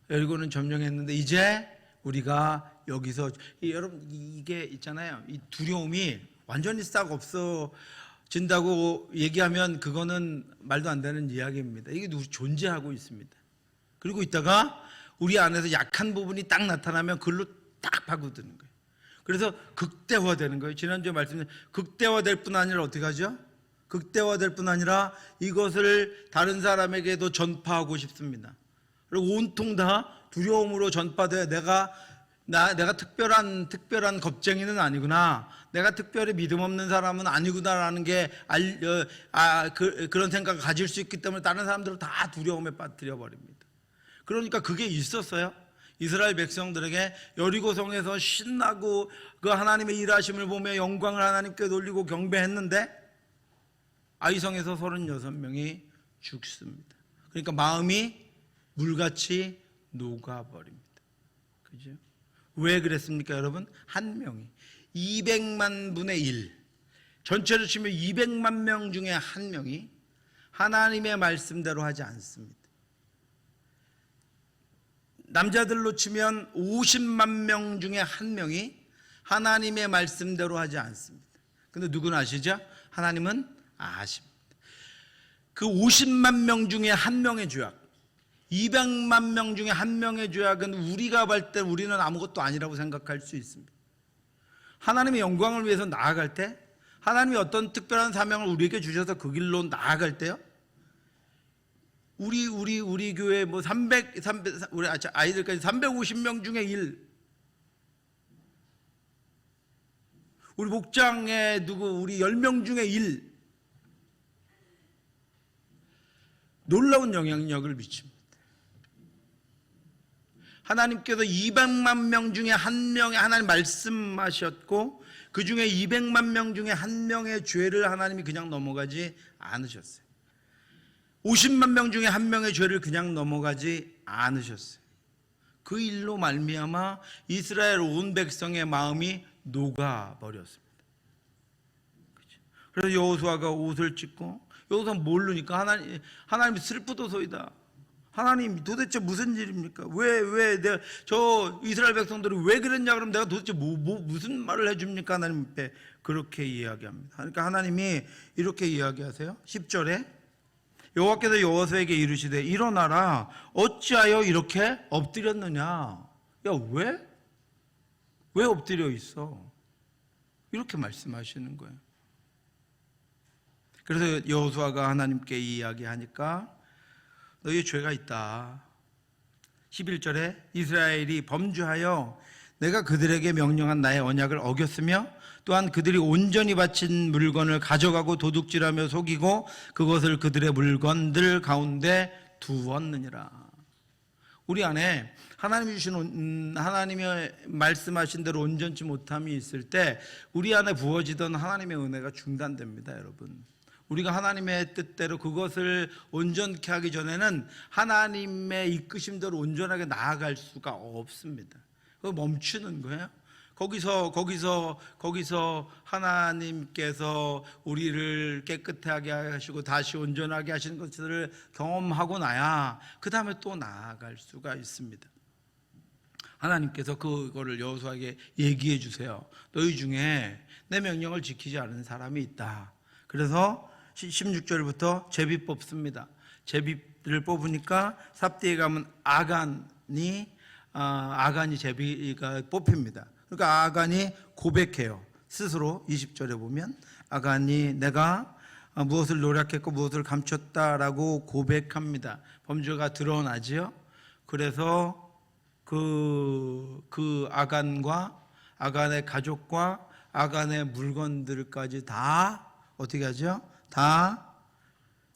Speaker 1: 여리고는 점령했는데 이제 우리가 여기서 여러분 이게 있잖아요. 이 두려움이 완전히 싹 없어진다고 얘기하면 그거는 말도 안 되는 이야기입니다. 이게 존재하고 있습니다. 그리고 있다가 우리 안에서 약한 부분이 딱 나타나면 그걸로 딱 파고드는 거예요. 그래서 극대화되는 거예요. 지난주에 말씀드린 극대화될 뿐 아니라 어떻게 하죠? 극대화될 뿐 아니라 이것을 다른 사람에게도 전파하고 싶습니다. 그리고 온통 다 두려움으로 전파돼. 내가 특별한 겁쟁이는 아니구나. 내가 특별히 믿음 없는 사람은 아니구나라는 게 그런 생각을 가질 수 있기 때문에 다른 사람들을 다 두려움에 빠뜨려 버립니다. 그러니까 그게 있었어요. 이스라엘 백성들에게 여리고성에서 신나고 그 하나님의 일하심을 보며 영광을 하나님께 돌리고 경배했는데 아이성에서 36명이 죽습니다. 그러니까 마음이 물같이 녹아버립니다. 그죠? 왜 그랬습니까, 여러분? 한 명이 200만 분의 1, 전체로 치면 200만 명 중에 한 명이 하나님의 말씀대로 하지 않습니다. 남자들로 치면 50만 명 중에 한 명이 하나님의 말씀대로 하지 않습니다. 근데 누구는 아시죠? 하나님은 아십니다. 그 50만 명 중에 한 명의 죄악, 200만 명 중에 한 명의 죄악은 우리가 볼 때 우리는 아무것도 아니라고 생각할 수 있습니다. 하나님의 영광을 위해서 나아갈 때, 하나님이 어떤 특별한 사명을 우리에게 주셔서 그 길로 나아갈 때요, 우리 교회 뭐 우리 아이들까지 350명 중에 1, 우리 목장에 우리 10명 중에 1. 놀라운 영향력을 미칩니다. 하나님께서 200만 명 중에 1명의 하나님 말씀하셨고, 그 중에 200만 명 중에 1명의 죄를 하나님이 그냥 넘어가지 않으셨어요. 50만 명 중에 1명의 죄를 그냥 넘어가지 않으셨어요. 그 일로 말미암아 이스라엘 온 백성의 마음이 녹아버렸습니다. 그래서 여호수아가 옷을 찢고, 여호수아 모르니까 하나님이 슬프도소이다. 하나님 도대체 무슨 일입니까? 왜 내가 저 이스라엘 백성들이 왜 그랬냐 그러면 내가 도대체 무슨 말을 해줍니까? 하나님 앞에 그렇게 이야기합니다. 그러니까 하나님이 이렇게 이야기하세요. 10절에 여호와께서 여호수아에게 이르시되 일어나라, 어찌하여 이렇게 엎드렸느냐. 야, 왜 엎드려 있어? 이렇게 말씀하시는 거예요. 그래서 여호수아가 하나님께 이야기하니까 너희의 죄가 있다. 11절에 이스라엘이 범죄하여 내가 그들에게 명령한 나의 언약을 어겼으며 또한 그들이 온전히 바친 물건을 가져가고 도둑질하며 속이고 그것을 그들의 물건들 가운데 두었느니라. 우리 안에 하나님이 주신 하나님의 말씀하신 대로 온전치 못함이 있을 때 우리 안에 부어지던 하나님의 은혜가 중단됩니다, 여러분. 우리가 하나님의 뜻대로 그것을 온전케 하기 전에는 하나님의 이끄심대로 온전하게 나아갈 수가 없습니다. 그거 멈추는 거예요. 거기서 하나님께서 우리를 깨끗하게 하시고 다시 온전하게 하시는 것들을 경험하고 나야 그 다음에 또 나아갈 수가 있습니다. 하나님께서 그거를 여호수아에게 얘기해 주세요. 너희 중에 내 명령을 지키지 않은 사람이 있다. 그래서 16절부터 제비 뽑습니다. 제비를 뽑으니까 삽디에 가면 아간이 제비가 뽑힙니다. 그러니까 아간이 고백해요. 스스로 20절에 보면 아간이 내가 무엇을 노력했고 무엇을 감췄다라고 고백합니다. 범죄가 드러나지요. 그래서 그 아간과 아간의 가족과 아간의 물건들까지 다 어떻게 하죠? 다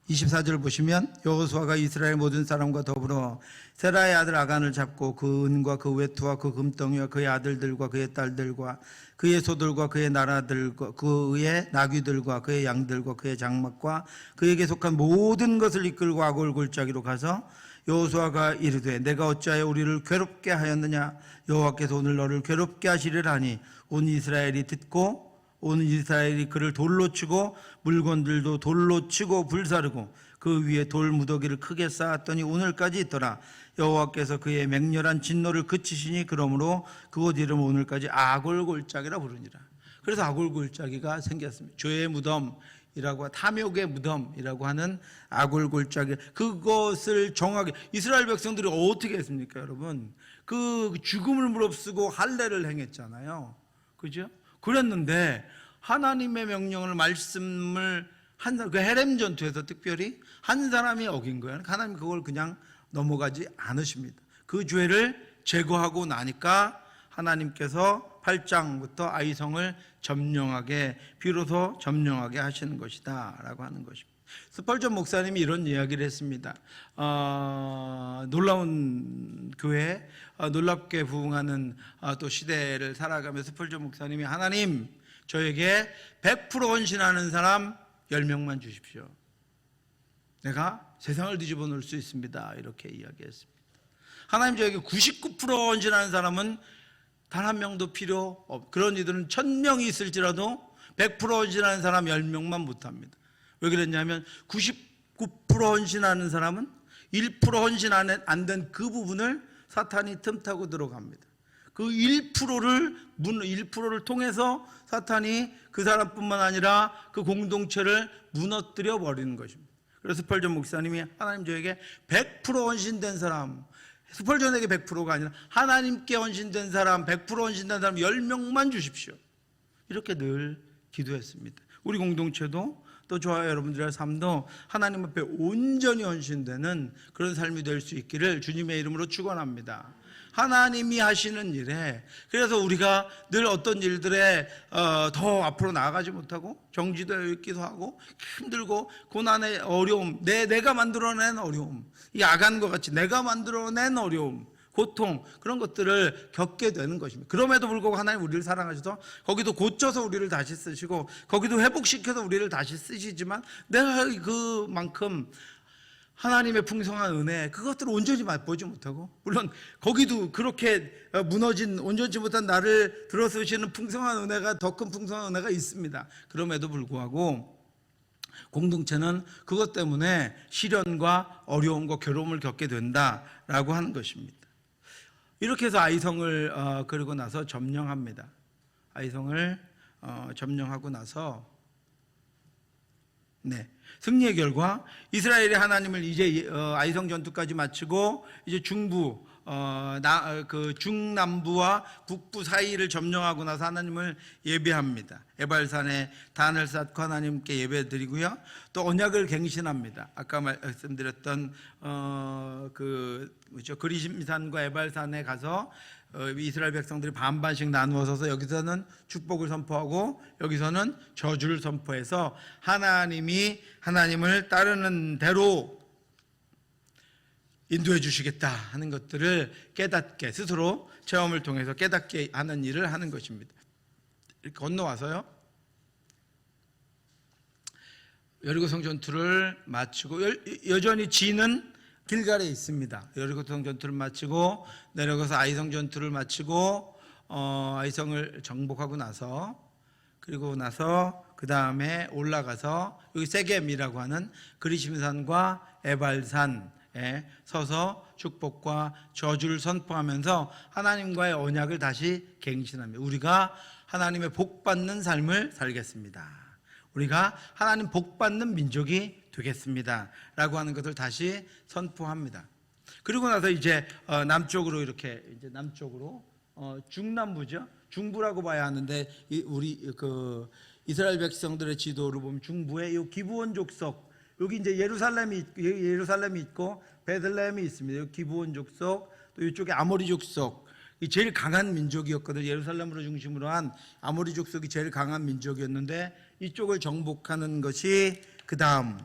Speaker 1: 24절 보시면 여호수아가 이스라엘 모든 사람과 더불어 세라의 아들 아간을 잡고 그 은과 그 외투와 그 금덩이와 그의 아들들과 그의 딸들과 그의 소들과 그의 나라들과 그의 나귀들과 그의 양들과 그의 장막과 그에게 속한 모든 것을 이끌고 아골 골짜기로 가서 여호수아가 이르되 내가 어찌하여 우리를 괴롭게 하였느냐. 여호와께서 오늘 너를 괴롭게 하시리라니 온 이스라엘이 듣고 온 이스라엘이 그를 돌로 치고 물건들도 돌로 치고 불사르고 그 위에 돌 무더기를 크게 쌓았더니 오늘까지 있더라. 여호와께서 그의 맹렬한 진노를 그치시니 그러므로 그곳 이름을 오늘까지 아골골짜기라 부르니라. 그래서 아골골짜기가 생겼습니다. 죄의 무덤이라고 탐욕의 무덤이라고 하는 아골골짜기. 그것을 정하게 이스라엘 백성들이 어떻게 했습니까, 여러분? 그 죽음을 무릅쓰고 할례를 행했잖아요. 그죠? 그랬는데 하나님의 명령을 말씀을 한 사람, 그 헤렘 전투에서 특별히 한 사람이 어긴 거예요. 하나님 그걸 그냥 넘어가지 않으십니다. 그 죄를 제거하고 나니까 하나님께서 8장부터 아이성을 비로소 점령하게 하시는 것이다 라고 하는 것입니다. 스펄전 목사님이 이런 이야기를 했습니다. 놀라운 교회, 놀랍게 부흥하는 또 시대를 살아가며 스펄전 목사님이 하나님 저에게 100% 헌신하는 사람 10명만 주십시오. 내가 세상을 뒤집어 놓을 수 있습니다. 이렇게 이야기했습니다. 하나님 저에게 99% 헌신하는 사람은 단 한 명도 필요 없. 그런 이들은 1000명이 있을지라도 100% 헌신하는 사람 10명만 못합니다. 왜 그랬냐면 99% 헌신하는 사람은 1% 헌신 안 된 그 부분을 사탄이 틈타고 들어갑니다. 그 1%를 통해서 사탄이 그 사람뿐만 아니라 그 공동체를 무너뜨려 버리는 것입니다. 그래서 스펄전 목사님이 하나님 저에게 100% 헌신된 사람, 스펄전에게 100%가 아니라 하나님께 헌신된 사람, 100% 헌신된 사람 10명만 주십시오. 이렇게 늘 기도했습니다. 우리 공동체도 또 저와 여러분들의 삶도 하나님 앞에 온전히 헌신되는 그런 삶이 될 수 있기를 주님의 이름으로 축원합니다. 하나님이 하시는 일에, 그래서 우리가 늘 어떤 일들에 더 앞으로 나아가지 못하고 정지되어 있기도 하고 힘들고 고난의 어려움, 내가 만들어낸 어려움, 이 아간과 같이 내가 만들어낸 어려움, 고통, 그런 것들을 겪게 되는 것입니다. 그럼에도 불구하고 하나님 우리를 사랑하셔서 거기도 고쳐서 우리를 다시 쓰시고 거기도 회복시켜서 우리를 다시 쓰시지만 내가 그만큼 하나님의 풍성한 은혜, 그것들을 온전히 맛보지 못하고, 물론 거기도 그렇게 무너진 온전치 못한 나를 들어쓰시는 풍성한 은혜가, 더 큰 풍성한 은혜가 있습니다. 그럼에도 불구하고 공동체는 그것 때문에 시련과 어려움과 괴로움을 겪게 된다라고 하는 것입니다. 이렇게 해서 아이성을 그리고 나서 점령합니다. 아이성을 점령하고 나서 승리의 결과 이스라엘이 하나님을 이제 아이성 전투까지 마치고 이제 중부 그 중남부와 북부 사이를 점령하고 나서 하나님을 예배합니다. 에발산에 단을 쌓고 하나님께 예배드리고요. 또 언약을 갱신합니다. 아까 말씀드렸던 그리심산과 에발산에 가서 이스라엘 백성들이 반반씩 나누어 서서 여기서는 축복을 선포하고 여기서는 저주를 선포해서 하나님을 따르는 대로 인도해 주시겠다 하는 것들을 깨닫게, 스스로 체험을 통해서 깨닫게 하는 일을 하는 것입니다. 이렇게 건너와서요, 여리고성 전투를 마치고 여전히 진은 길갈에 있습니다. 여리고성 전투를 마치고 내려가서 아이성 전투를 마치고 아이성을 정복하고 나서, 그리고 나서 그 다음에 올라가서 여기 세겜이라고 하는 그리심산과 에발산에 서서 축복과 저주를 선포하면서 하나님과의 언약을 다시 갱신합니다. 우리가 하나님의 복받는 삶을 살겠습니다. 우리가 하나님 복받는 민족이 되겠습니다 라고 하는 것을 다시 선포합니다. 그리고 나서 이제 남쪽으로, 이렇게 이제 남쪽으로 중남부죠, 중부라고 봐야 하는데, 우리 그 이스라엘 백성들의 지도를 보면 중부에 이 기브온 족속, 여기 이제 예루살렘이 있고 베들레헴이 있습니다. 여기 기브온 족속, 또 이쪽에 아모리 족속, 제일 강한 민족이었거든요. 예루살렘으로 중심으로 한 아모리 족속이 제일 강한 민족이었는데 이쪽을 정복하는 것이 그 다음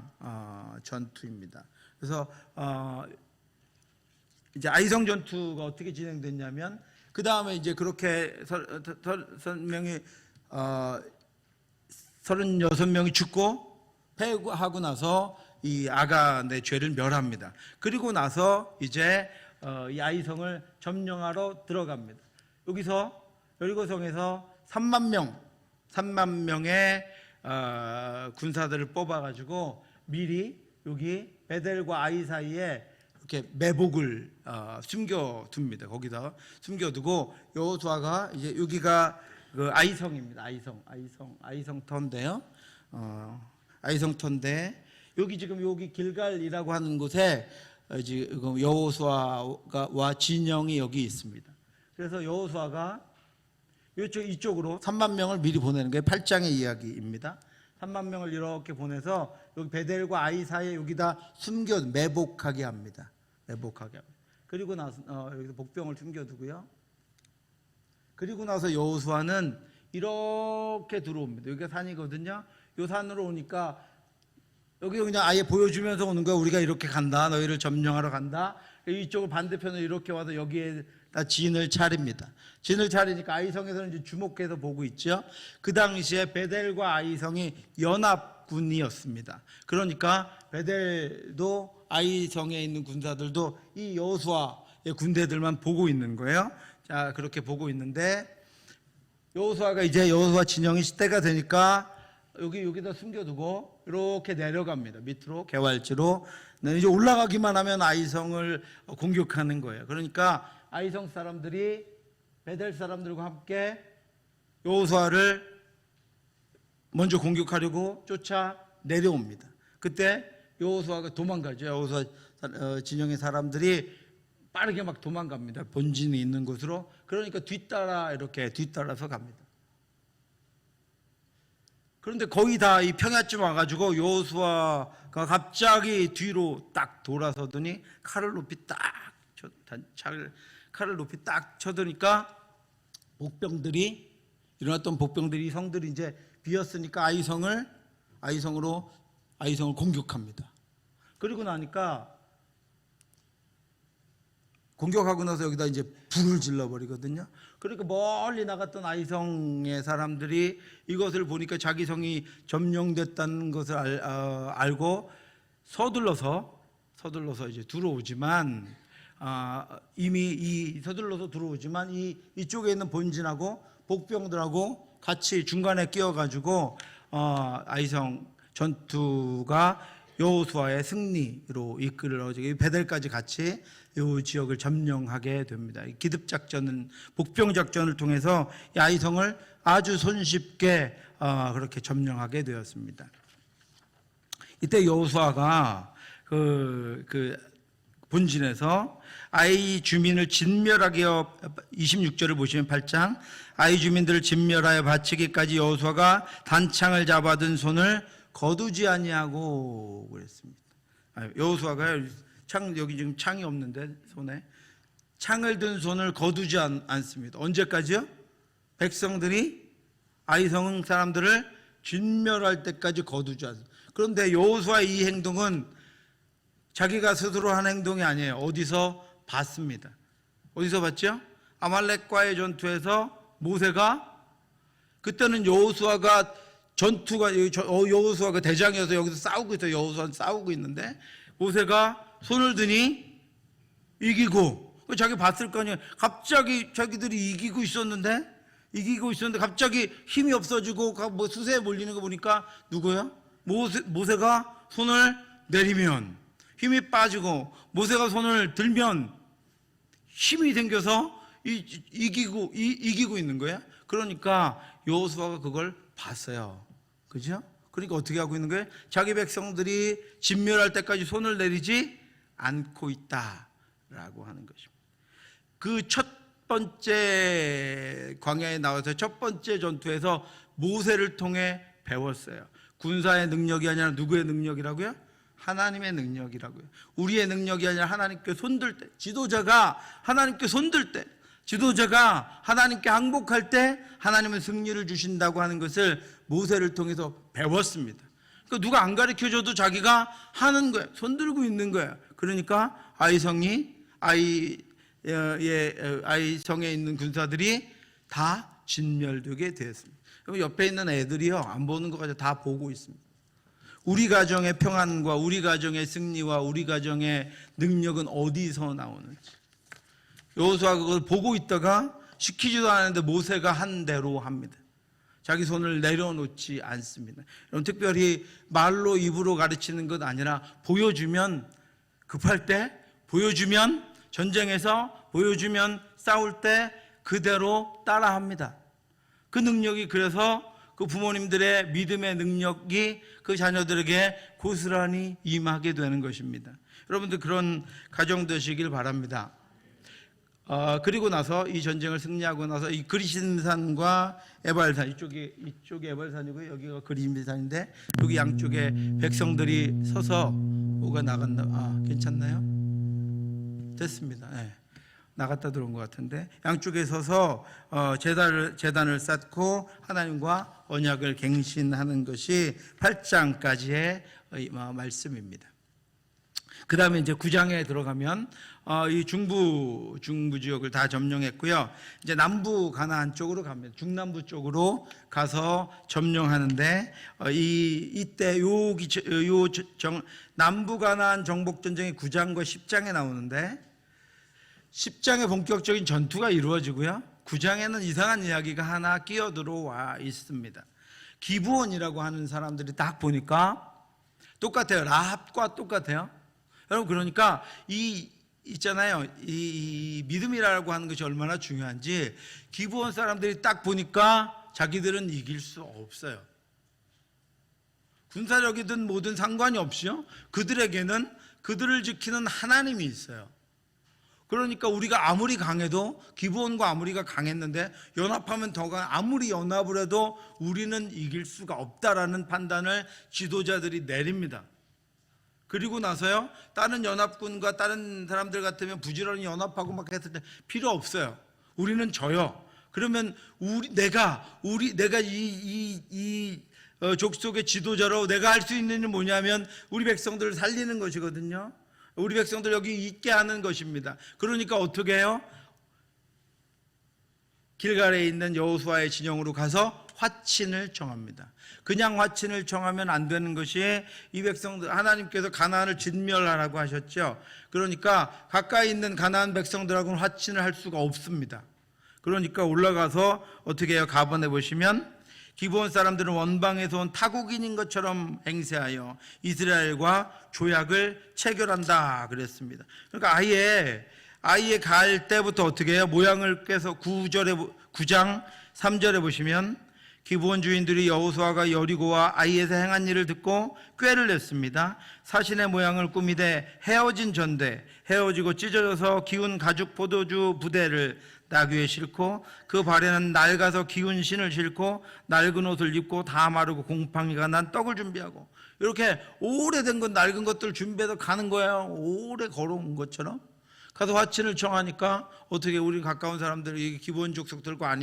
Speaker 1: 전투입니다. 그래서 이제 아이성 전투가 어떻게 진행됐냐면, 그 다음에 이제 그렇게 36명이 죽고 패하고 나서 이 아간의 죄를 멸합니다. 그리고 나서 이제 이 아이성을 점령하러 들어갑니다. 여기서 여리고성에서 3만 명의 군사들을 뽑아가지고 미리 여기 베델과 아이 사이에 이렇게 매복을 숨겨둡니다. 거기다 숨겨두고 여호수아가 이제 여기가 그 아이성입니다. 아이성터인데요. 아이성터인데 여기 지금 여기 길갈이라고 하는 곳에 지금 여호수아와 진영이 여기 있습니다. 그래서 여호수아가 이쪽으로 3만 명을 미리 보내는 게 8장의 이야기입니다. 3만 명을 이렇게 보내서 여기 베델과 아이 사이에 여기다 매복하게 합니다. 그리고 나서 여기서 복병을 숨겨두고요. 그리고 나서 여호수아는 이렇게 들어옵니다. 여기가 산이거든요. 이 산으로 오니까 여기 그냥 아예 보여주면서 오는 거야. 우리가 이렇게 간다, 너희를 점령하러 간다. 이쪽을 반대편으로 이렇게 와서 여기에다 진을 차립니다. 진을 차리니까 아이성에서는 이제 주목해서 보고 있죠. 그 당시에 베델과 아이성이 연합군이었습니다. 그러니까 베델도 아이성에 있는 군사들도 이 여호수아의 군대들만 보고 있는 거예요. 자, 그렇게 보고 있는데 여호수아가 이제 여호수아 진영이 때가 되니까 여기다 숨겨두고 이렇게 내려갑니다. 밑으로 개활지로. 이제 올라가기만 하면 아이성을 공격하는 거예요. 그러니까 아이성 사람들이 베델 사람들과 함께 여호수아를 먼저 공격하려고 쫓아 내려옵니다. 그때 여호수아가 도망가죠. 여호수아 진영의 사람들이 빠르게 막 도망갑니다. 본진이 있는 곳으로. 그러니까 뒤따라서 갑니다. 그런데 거의 다 이 평야쯤 와가지고 여호수아가 갑자기 뒤로 딱 돌아서더니 칼을 칼을 높이 딱 쳐드니까 복병들이 일어났던 복병들이 성들이 이제 비었으니까 아이성으로 공격합니다. 그리고 나니까 공격하고 나서 여기다 이제 불을 질러버리거든요. 그러니까 멀리 나갔던 아이성의 사람들이 이것을 보니까 자기 성이 점령됐다는 것을 알고 서둘러서 이제 들어오지만 이미 서둘러서 들어오지만 이쪽에 있는 본진하고 복병들하고 같이 중간에 끼어가지고 아이성 전투가 여호수아의 승리로 이끌어져 베델까지 같이 이 지역을 점령하게 됩니다. 기습 작전은 복병 작전을 통해서 이 아이성을 아주 손쉽게 그렇게 점령하게 되었습니다. 이때 여호수아가 그 본진에서 아이 주민을 진멸하게 26절을 보시면 8장 아이 주민들을 진멸하여 바치기까지 여호수아가 단창을 잡아든 손을 거두지 아니하고 그랬습니다. 여호수아가 여기 지금 창이 없는데 손에 창을 든 손을 거두지 않습니다. 언제까지요? 백성들이 아이성 사람들을 진멸할 때까지 거두지 않습니다. 그런데 여호수아의 이 행동은 자기가 스스로 한 행동이 아니에요. 어디서 봤습니다. 어디서 봤죠? 아말렉과의 전투에서 모세가 그때는 여호수아가 여호수아가 대장이어서 여기서 싸우고 있어요. 여호수아는 싸우고 있는데 모세가 손을 드니 이기고 자기 봤을 거 아니에요. 갑자기 자기들이 이기고 있었는데 갑자기 힘이 없어지고 뭐 수세에 몰리는 거 보니까 누구요? 모세가 손을 내리면 힘이 빠지고 모세가 손을 들면 힘이 생겨서 이기고 있는 거예요. 그러니까 여호수아가 그걸 봤어요. 그죠? 그러니까 어떻게 하고 있는 거예요? 자기 백성들이 진멸할 때까지 손을 내리지 않고 있다라고 하는 것입니다. 그 첫 번째 광야에 나와서 첫 번째 전투에서 모세를 통해 배웠어요. 군사의 능력이 아니라 누구의 능력이라고요? 하나님의 능력이라고요. 우리의 능력이 아니라 하나님께 손들 때, 지도자가 하나님께 손들 때, 지도자가 하나님께 항복할 때 하나님은 승리를 주신다고 하는 것을 모세를 통해서 배웠습니다. 그러니까 누가 안 가르쳐줘도 자기가 하는 거예요. 손들고 있는 거예요. 그러니까 아이성에 있는 군사들이 다 진멸되게 되었습니다. 옆에 있는 애들이요, 안 보는 것까지 다 보고 있습니다. 우리 가정의 평안과 우리 가정의 승리와 우리 가정의 능력은 어디서 나오는지. 여호수아가 그걸 보고 있다가 시키지도 않았는데 모세가 한 대로 합니다. 자기 손을 내려놓지 않습니다. 여러분, 특별히 말로 입으로 가르치는 것 아니라 보여주면, 급할 때 보여주면, 전쟁에서 보여주면, 싸울 때 그대로 따라합니다. 그 능력이, 그래서 그 부모님들의 믿음의 능력이 그 자녀들에게 고스란히 임하게 되는 것입니다. 여러분들 그런 가정 되시길 바랍니다. 그리고 나서 이 전쟁을 승리하고 나서 이 그리신산과 에발산, 이쪽이 에발산이고요, 여기가 그리신산인데 여기 양쪽에 백성들이 서서 뭐가 나갔나? 괜찮나요? 됐습니다. 네. 나갔다 들어온 것 같은데 양쪽에 서서 제단을 쌓고 하나님과 언약을 갱신하는 것이 8장까지의 말씀입니다. 그 다음에 이제 9장에 들어가면 이 중부 지역을 다 점령했고요. 이제 남부 가나안 쪽으로 갑니다. 중남부 쪽으로 가서 점령하는데 이때 남부 가나안 정복 전쟁이 9장과 10장에 나오는데 10장에 본격적인 전투가 이루어지고요. 9장에는 이상한 이야기가 하나 끼어들어와 있습니다. 기브온이라고 하는 사람들이 딱 보니까 똑같아요. 라합과 똑같아요. 여러분, 그러니까 있잖아요. 이 믿음이라고 하는 것이 얼마나 중요한지 기브온 사람들이 딱 보니까 자기들은 이길 수 없어요. 군사력이든 뭐든 상관이 없이요. 그들에게는 그들을 지키는 하나님이 있어요. 그러니까 우리가 아무리 강해도, 기브온과 아무리가 강했는데 연합하면 더 아무리 연합을 해도 우리는 이길 수가 없다라는 판단을 지도자들이 내립니다. 그리고 나서요, 다른 연합군과 다른 사람들 같으면 부지런히 연합하고 막 했을 때 필요 없어요. 우리는 져요. 그러면 내가 이 족속의 지도자로 내가 할 수 있는 일은 뭐냐면 우리 백성들을 살리는 것이거든요. 우리 백성들 여기 있게 하는 것입니다. 그러니까 어떻게 해요? 길갈에 있는 여호수아의 진영으로 가서 화친을 정합니다. 그냥 화친을 정하면 안 되는 것이 이 백성들, 하나님께서 가나안을 진멸하라고 하셨죠. 그러니까 가까이 있는 가나안 백성들하고는 화친을 할 수가 없습니다. 그러니까 올라가서 어떻게 해요? 가번에 보시면 기브온 사람들은 원방에서 온 타국인인 것처럼 행세하여 이스라엘과 조약을 체결한다 그랬습니다. 그러니까 아예 갈 때부터 어떻게 해요? 모양을 깨서 9장 3절에 보시면 기브온 주인들이 여호수아가 여리고와 아이에서 행한 일을 듣고 꾀를 냈습니다. 사신의 모양을 꾸미되 헤어진 전대, 헤어지고 찢어져서 기운 가죽 포도주 부대를 나귀에 싣고 그 발에는 낡아서 기운 신을 싣고 낡은 옷을 입고 다 마르고 곰팡이가 난 떡을 준비하고, 이렇게 오래된 것 낡은 것들 준비해서 가는 거예요. 오래 걸어온 것처럼 가서 화친을 정하니까 어떻게 우리 가까운 사람들이 기브온 족속들과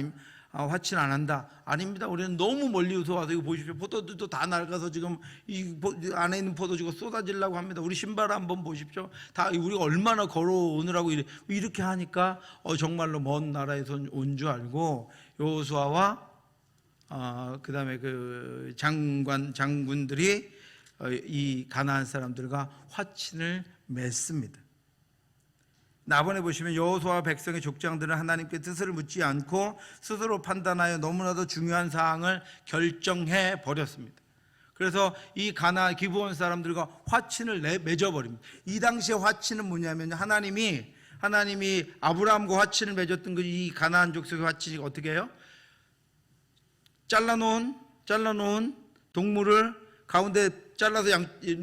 Speaker 1: 화친 안 한다. 아닙니다. 우리는 너무 멀리서 와서 이거 보십시오. 포도주도 다 낡아서 지금 이 안에 있는 포도주가 쏟아지려고 합니다. 우리 신발 한번 보십시오. 다 우리가 얼마나 걸어오느라고 이렇게 하니까 정말로 먼 나라에서 온 줄 알고 여호수아와 그다음에 그 장군들이 이 가나안 사람들과 화친을 맺습니다. 나번에 보시면 여호수아와 백성의 족장들은 하나님께 뜻을 묻지 않고 스스로 판단하여 너무나도 중요한 사항을 결정해 버렸습니다. 그래서 이 기브온 사람들과 화친을 맺어버립니다. 이 당시에 화친은 뭐냐면 하나님이 아브라함과 화친을 맺었던 이 가나안 족속의 화친이 어떻게 해요? 잘라놓은 동물을 가운데 잘라서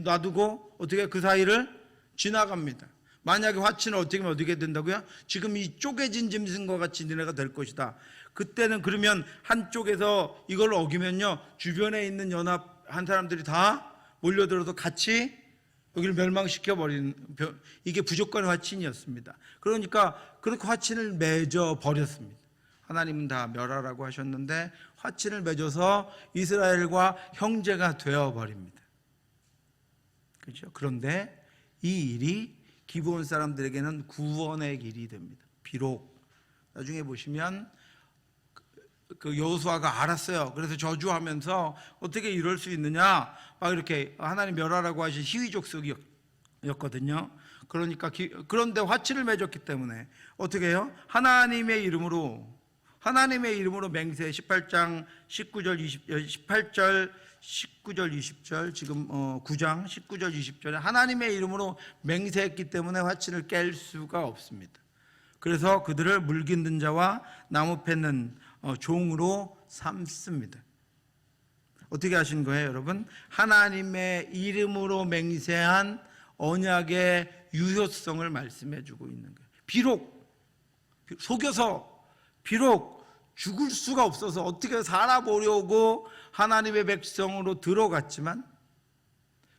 Speaker 1: 놔두고 어떻게 그 사이를 지나갑니다. 만약에 화친을 어떻게 된다고요? 지금 이 쪼개진 짐승과 같이 너네가 될 것이다. 그때는 그러면 한쪽에서 이걸 어기면요, 주변에 있는 연합한 사람들이 다 몰려들어서 같이 여기를 멸망시켜 버리는, 이게 부족한 화친이었습니다. 그러니까 그렇게 화친을 맺어 버렸습니다. 하나님은 다 멸하라고 하셨는데 화친을 맺어서 이스라엘과 형제가 되어 버립니다. 그렇죠? 그런데 이 일이 기브온 사람들에게는 구원의 길이 됩니다. 비록 나중에 보시면 그 여호수아가 알았어요. 그래서 저주하면서 어떻게 이럴 수 있느냐, 막 이렇게 하나님 멸하라고 하신 희위 족속이었거든요. 그러니까 그런데 화친을 맺었기 때문에 어떻게 해요? 하나님의 이름으로 맹세. 18장 18절 19절 20절 지금 9장 19절 20절에 하나님의 이름으로 맹세했기 때문에 화친을 깰 수가 없습니다. 그래서 그들을 물깃는 자와 나무 패는 종으로 삼습니다. 어떻게 하신 거예요, 여러분? 하나님의 이름으로 맹세한 언약의 유효성을 말씀해 주고 있는 거예요. 비록 속여서 죽을 수가 없어서 어떻게 살아보려고 하나님의 백성으로 들어갔지만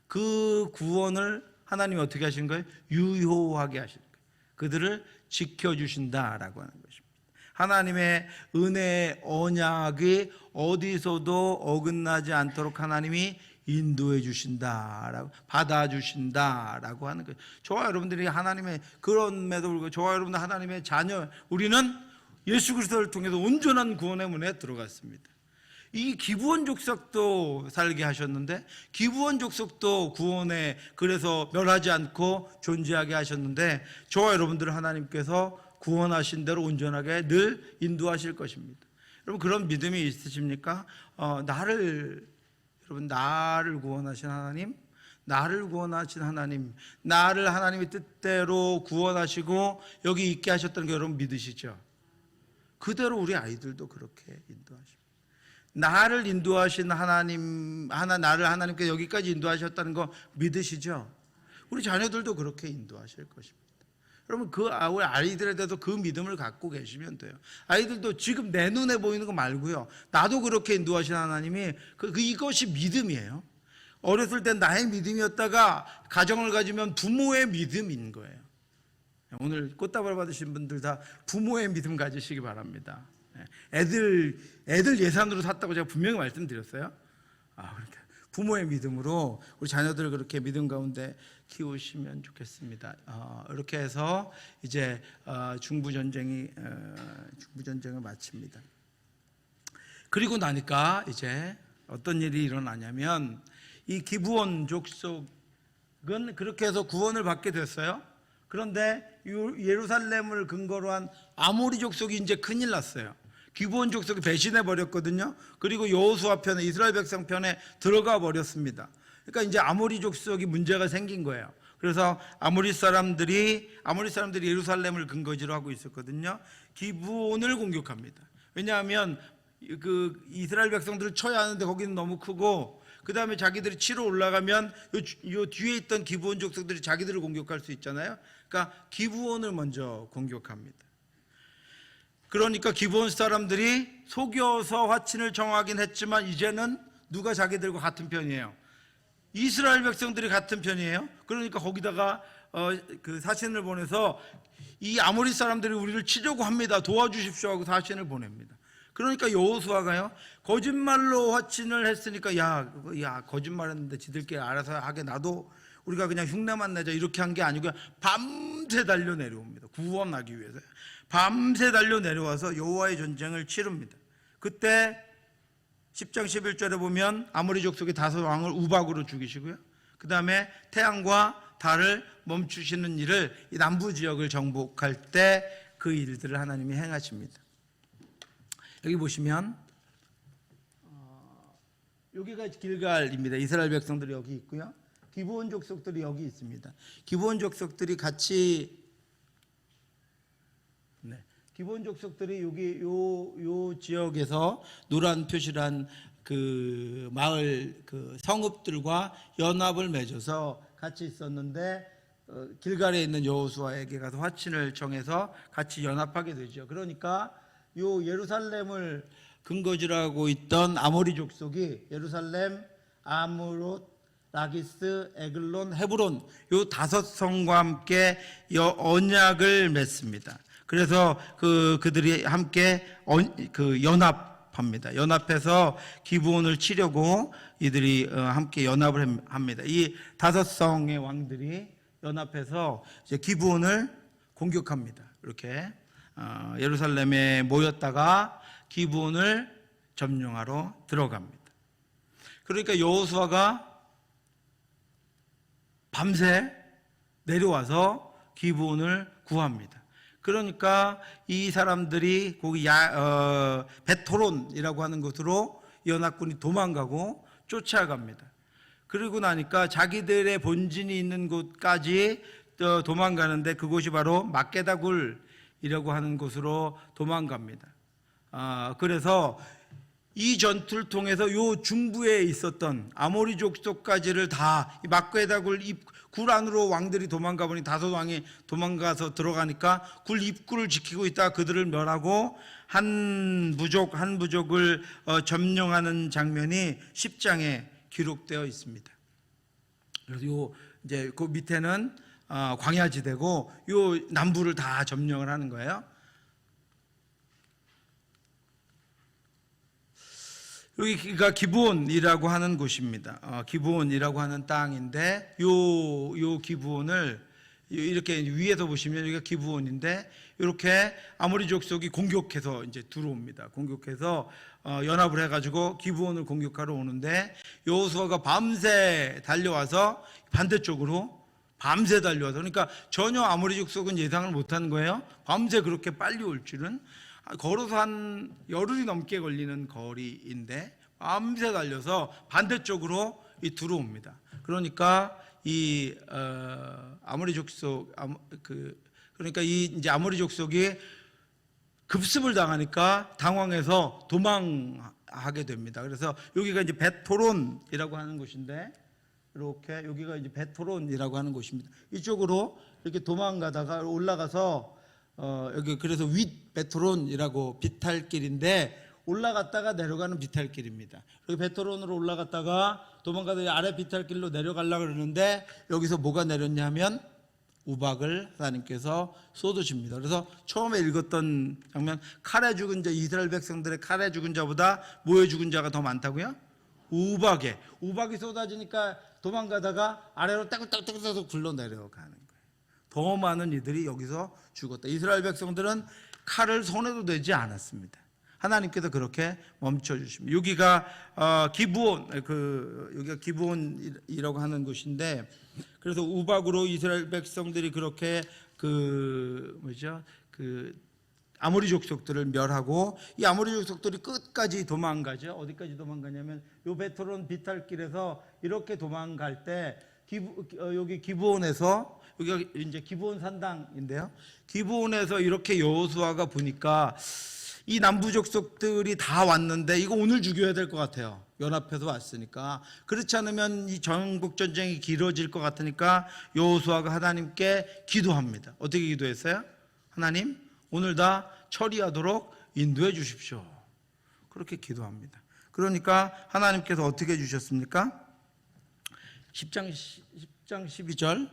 Speaker 1: 그 구원을 하나님이 어떻게 하신 거예요? 유효하게 하신 거예요. 그들을 지켜주신다라고 하는 것입니다. 하나님의 은혜의 언약이 어디서도 어긋나지 않도록 하나님이 인도해 주신다라고, 받아주신다라고 하는 거예요. 저와 여러분들이 하나님의, 그럼에도 불구하고 저와 여러분들 하나님의 자녀, 우리는 예수 그리스도를 통해서 온전한 구원의 문에 들어갔습니다. 이 기브온 족속도 살게 하셨는데, 기브온 족속도 구원에, 그래서 멸하지 않고 존재하게 하셨는데, 저와 여러분들을 하나님께서 구원하신 대로 온전하게 늘 인도하실 것입니다. 여러분, 그런 믿음이 있으십니까? 나를 구원하신 하나님, 나를 하나님의 뜻대로 구원하시고 여기 있게 하셨다는 게 여러분 믿으시죠? 그대로 우리 아이들도 그렇게 인도하십니다. 나를 인도하신 나를 하나님께 여기까지 인도하셨다는 거 믿으시죠? 우리 자녀들도 그렇게 인도하실 것입니다. 여러분, 우리 아이들에 대해서 그 믿음을 갖고 계시면 돼요. 아이들도 지금 내 눈에 보이는 거 말고요, 나도 그렇게 인도하신 하나님이 이것이 믿음이에요. 어렸을 땐 나의 믿음이었다가 가정을 가지면 부모의 믿음인 거예요. 오늘 꽃다발 받으신 분들 다 부모의 믿음 가지시기 바랍니다. 애들 예산으로 샀다고 제가 분명히 말씀드렸어요. 그러니까 부모의 믿음으로 우리 자녀들 그렇게 믿음 가운데 키우시면 좋겠습니다. 이렇게 해서 이제 중부 전쟁을 마칩니다. 그리고 나니까 이제 어떤 일이 일어나냐면 이 기브온 족속은 그렇게 해서 구원을 받게 됐어요. 그런데 예루살렘을 근거로 한 아모리 족속이 이제 큰일 났어요. 기브온 족속이 배신해 버렸거든요. 그리고 여호수아 편에, 이스라엘 백성 편에 들어가 버렸습니다. 그러니까 이제 아모리 족속이 문제가 생긴 거예요. 그래서 아모리 사람들이 예루살렘을 근거지로 하고 있었거든요. 기브온을 공격합니다. 왜냐하면 그 이스라엘 백성들을 쳐야 하는데 거기는 너무 크고, 그 다음에 자기들이 치러 올라가면 요 뒤에 있던 기브온 족속들이 자기들을 공격할 수 있잖아요. 그러니까 기브온을 먼저 공격합니다. 그러니까 기브온 사람들이 속여서 화친을 정하긴 했지만 이제는 누가 자기들과 같은 편이에요? 이스라엘 백성들이 같은 편이에요. 그러니까 거기다가 그 사신을 보내서 이 아모리 사람들이 우리를 치려고 합니다. 도와주십시오 하고 사신을 보냅니다. 그러니까 여호수아가요, 거짓말로 화친을 했으니까 야 거짓말했는데 지들끼리 알아서 하게 놔도 우리가 그냥 흉내만 내자 이렇게 한 게 아니고 밤새 달려 내려옵니다. 구원하기 위해서 밤새 달려 내려와서 여호와의 전쟁을 치릅니다. 그때 10장 11절에 보면 아모리 족속의 다섯 왕을 우박으로 죽이시고요, 그 다음에 태양과 달을 멈추시는 일을 이 남부 지역을 정복할 때 그 일들을 하나님이 행하십니다. 여기 보시면 여기가 길갈입니다. 이스라엘 백성들이 여기 있고요, 기브온 족속들이 여기 있습니다. 기브온 족속들이 같이 기브온 족속들이 여기 요 지역에서 노란 표시란 그 마을 그 성읍들과 연합을 맺어서 같이 있었는데 길갈에 있는 여호수아에게 가서 화친을 정해서 같이 연합하게 되죠. 그러니까 요 예루살렘을 근거지라고 있던 아모리 족속이 예루살렘, 아므롯, 라기스, 에글론, 헤브론 요 다섯 성과 함께 언약을 맺습니다. 그래서 그들이 함께 연합합니다. 연합해서 기브온을 치려고 이들이 함께 연합을 합니다. 이 다섯 성의 왕들이 연합해서 이제 기브온을 공격합니다. 이렇게 예루살렘에 모였다가 기브온을 점령하러 들어갑니다. 그러니까 여호수아가 밤새 내려와서 기브온을 구합니다. 그러니까 이 사람들이 거기 베토론이라고 하는 곳으로 연합군이 도망가고 쫓아갑니다. 그리고 나니까 자기들의 본진이 있는 곳까지 도망가는데 그곳이 바로 막게다굴이라고 하는 곳으로 도망갑니다. 그래서 이 전투를 통해서 요 중부에 있었던 아모리 족속까지를 다 막게다굴 굴 안으로 왕들이 도망가 보니 다섯 왕이 도망가서 들어가니까 굴 입구를 지키고 있다가 그들을 멸하고 한 부족을 점령하는 장면이 10장에 기록되어 있습니다. 그래서 요 이제 그 밑에는 광야지대고 요 남부를 다 점령을 하는 거예요. 여기가 기브온이라고 하는 곳입니다. 기브온이라고 하는 땅인데 요 기브온을 이렇게 위에서 보시면 여기가 기브온인데 이렇게 아모리 족속이 공격해서 이제 들어옵니다. 공격해서 연합을 해가지고 기브온을 공격하러 오는데 여호수아가 밤새 달려와서 반대쪽으로 밤새 달려와서, 그러니까 전혀 아모리 족속은 예상을 못한 거예요. 밤새 그렇게 빨리 올 줄은. 걸어서 한 열흘이 넘게 걸리는 거리인데 밤새 달려서 반대쪽으로 들어옵니다. 그러니까 이 아모리 족속 그러니까 이 이제 아모리 족속이 급습을 당하니까 당황해서 도망하게 됩니다. 그래서 여기가 이제 베토론이라고 하는 곳인데 이렇게 여기가 이제 베토론이라고 하는 곳입니다. 이쪽으로 이렇게 도망가다가 올라가서 여기 그래서 윗 베토론이라고 비탈길인데 올라갔다가 내려가는 비탈길입니다. 여기 베토론으로 올라갔다가 도망가다 아래 비탈길로 내려가려고 그러는데 여기서 뭐가 내렸냐면 우박을 하나님께서 쏟으십니다. 그래서 처음에 읽었던 장면, 칼에 죽은 자, 이스라엘 백성들의 칼에 죽은 자보다 뭐에 죽은 자가 더 많다고요? 우박이 쏟아지니까 도망가다가 아래로 따글따글따글 굴러 내려가는 거예요. 더 많은 이들이 여기서 죽었다. 이스라엘 백성들은 칼을 손에도 대지 않았습니다. 하나님께서 그렇게 멈춰 주십니다. 여기가 기브온, 여기가 기브온이라고 하는 곳인데, 그래서 우박으로 이스라엘 백성들이 그렇게 아모리 족속들을 멸하고, 이 아모리 족속들이 끝까지 도망가죠. 어디까지 도망가냐면 요 베토론 비탈길에서 이렇게 도망갈 때 여기 기브온에서, 여기가 이제 기브온 산당인데요. 기브온에서 이렇게 여호수아가 보니까 이 남부 족속들이 다 왔는데 이거 오늘 죽여야 될 것 같아요. 연합해서 왔으니까. 그렇지 않으면 이 정복 전쟁이 길어질 것 같으니까 여호수아가 하나님께 기도합니다. 어떻게 기도했어요? 하나님, 오늘 다 처리하도록 인도해 주십시오. 그렇게 기도합니다. 그러니까 하나님께서 어떻게 해주셨습니까? 10장 12절,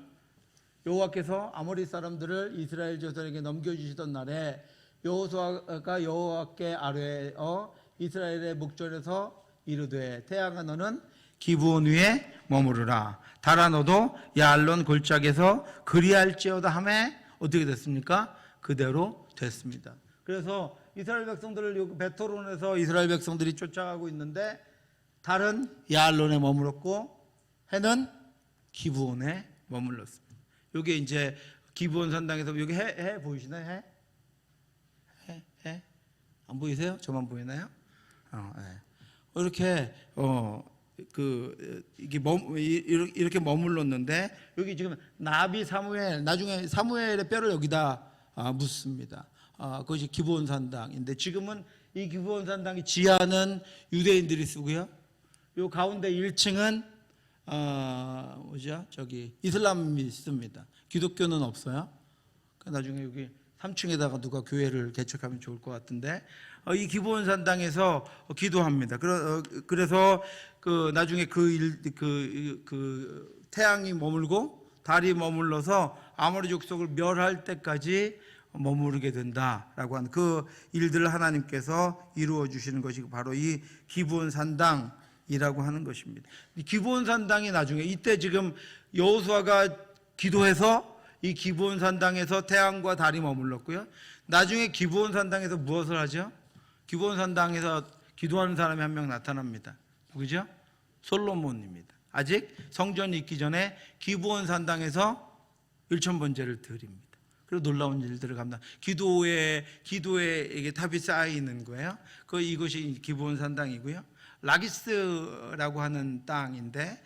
Speaker 1: 여호와께서 아모리 사람들을 이스라엘 자손에게 넘겨주시던 날에 여호수아가 여호와께 아뢰어 이스라엘의 목전에서 이르되, 태양아 너는 기브온 위에 머무르라, 달아 너도 야알론 골짜기에서 그리할지어다 하매 어떻게 됐습니까? 그대로 됐습니다. 그래서 이스라엘 백성들을 베토론에서 이스라엘 백성들이 쫓아가고 있는데, 달은 야알론에 머물렀고 해는 기브온에 머물렀습니다. 이게 이제 기브온 산당에서, 여기 해 보이시나요? 해? 안 보이세요? 저만 보이나요? 이렇게 이렇게 머물렀는데, 여기 지금 나비 사무엘, 나중에 사무엘의 뼈를 여기다 묻습니다. 그것이 기브온 산당인데, 지금은 이 기브온 산당이 지하는 유대인들이 쓰고요, 요 가운데 1층은 저기 이슬람이 씁니다. 기독교는 없어요. 나중에 여기 3층에다가 누가 교회를 개척하면 좋을 것 같은데, 이 기브온 산당에서 기도합니다. 그래서 나중에 태양이 머물고 달이 머물러서 아모리 족속을 멸할 때까지 머무르게 된다라고 하는 그 일들을 하나님께서 이루어 주시는 것이 바로 이 기브온 산당이라고 하는 것입니다. 이 기브온 산당이 나중에, 이때 지금 여호수아가 기도해서 이 기브온 산당에서 태양과 달이 머물렀고요, 나중에 기브온 산당에서 무엇을 하죠? 기브온 산당에서 기도하는 사람이 한 명 나타납니다. 누구죠? 솔로몬입니다. 아직 성전이 있기 전에 기브온 산당에서 일천번제를 드립니다. 그리고 놀라운 일들을 감당. 기도에 이게 탑이 쌓이는 거예요. 이것이 기브온 산당이고요. 라기스라고 하는 땅인데,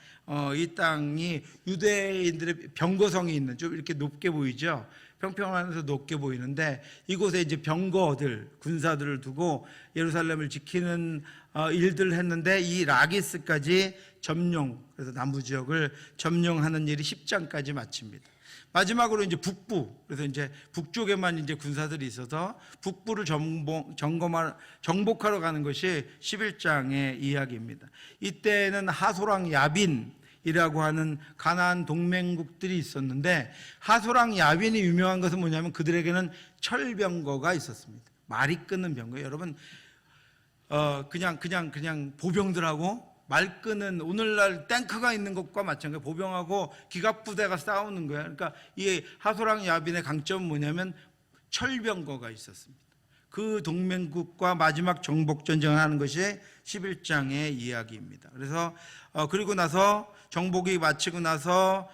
Speaker 1: 이 땅이 유대인들의 병거성이 있는, 좀 이렇게 높게 보이죠. 평평하면서 높게 보이는데, 이곳에 이제 병거들, 군사들을 두고 예루살렘을 지키는 일들을 했는데, 이 라기스까지 점령, 그래서 남부 지역을 점령하는 일이 10장까지 마칩니다. 마지막으로 이제 북부, 그래서 이제 북쪽에만 이제 군사들이 있어서 북부를 정복하러 가는 것이 11장의 이야기입니다. 이때는 하소랑 야빈이라고 하는 가나안 동맹국들이 있었는데, 하소랑 야빈이 유명한 것은 뭐냐면 그들에게는 철병거가 있었습니다. 말이 끊는 병거. 여러분, 그냥 보병들하고 말 끄는, 오늘날 탱크가 있는 것과 마찬가지로 보병하고 기갑부대가 싸우는 거예요. 그러니까 이 하소랑 야빈의 강점은 뭐냐면 철병거가 있었습니다. 그 동맹국과 마지막 정복전쟁을 하는 것이 11장의 이야기입니다. 그래서 그리고 나서 정복이 마치고 나서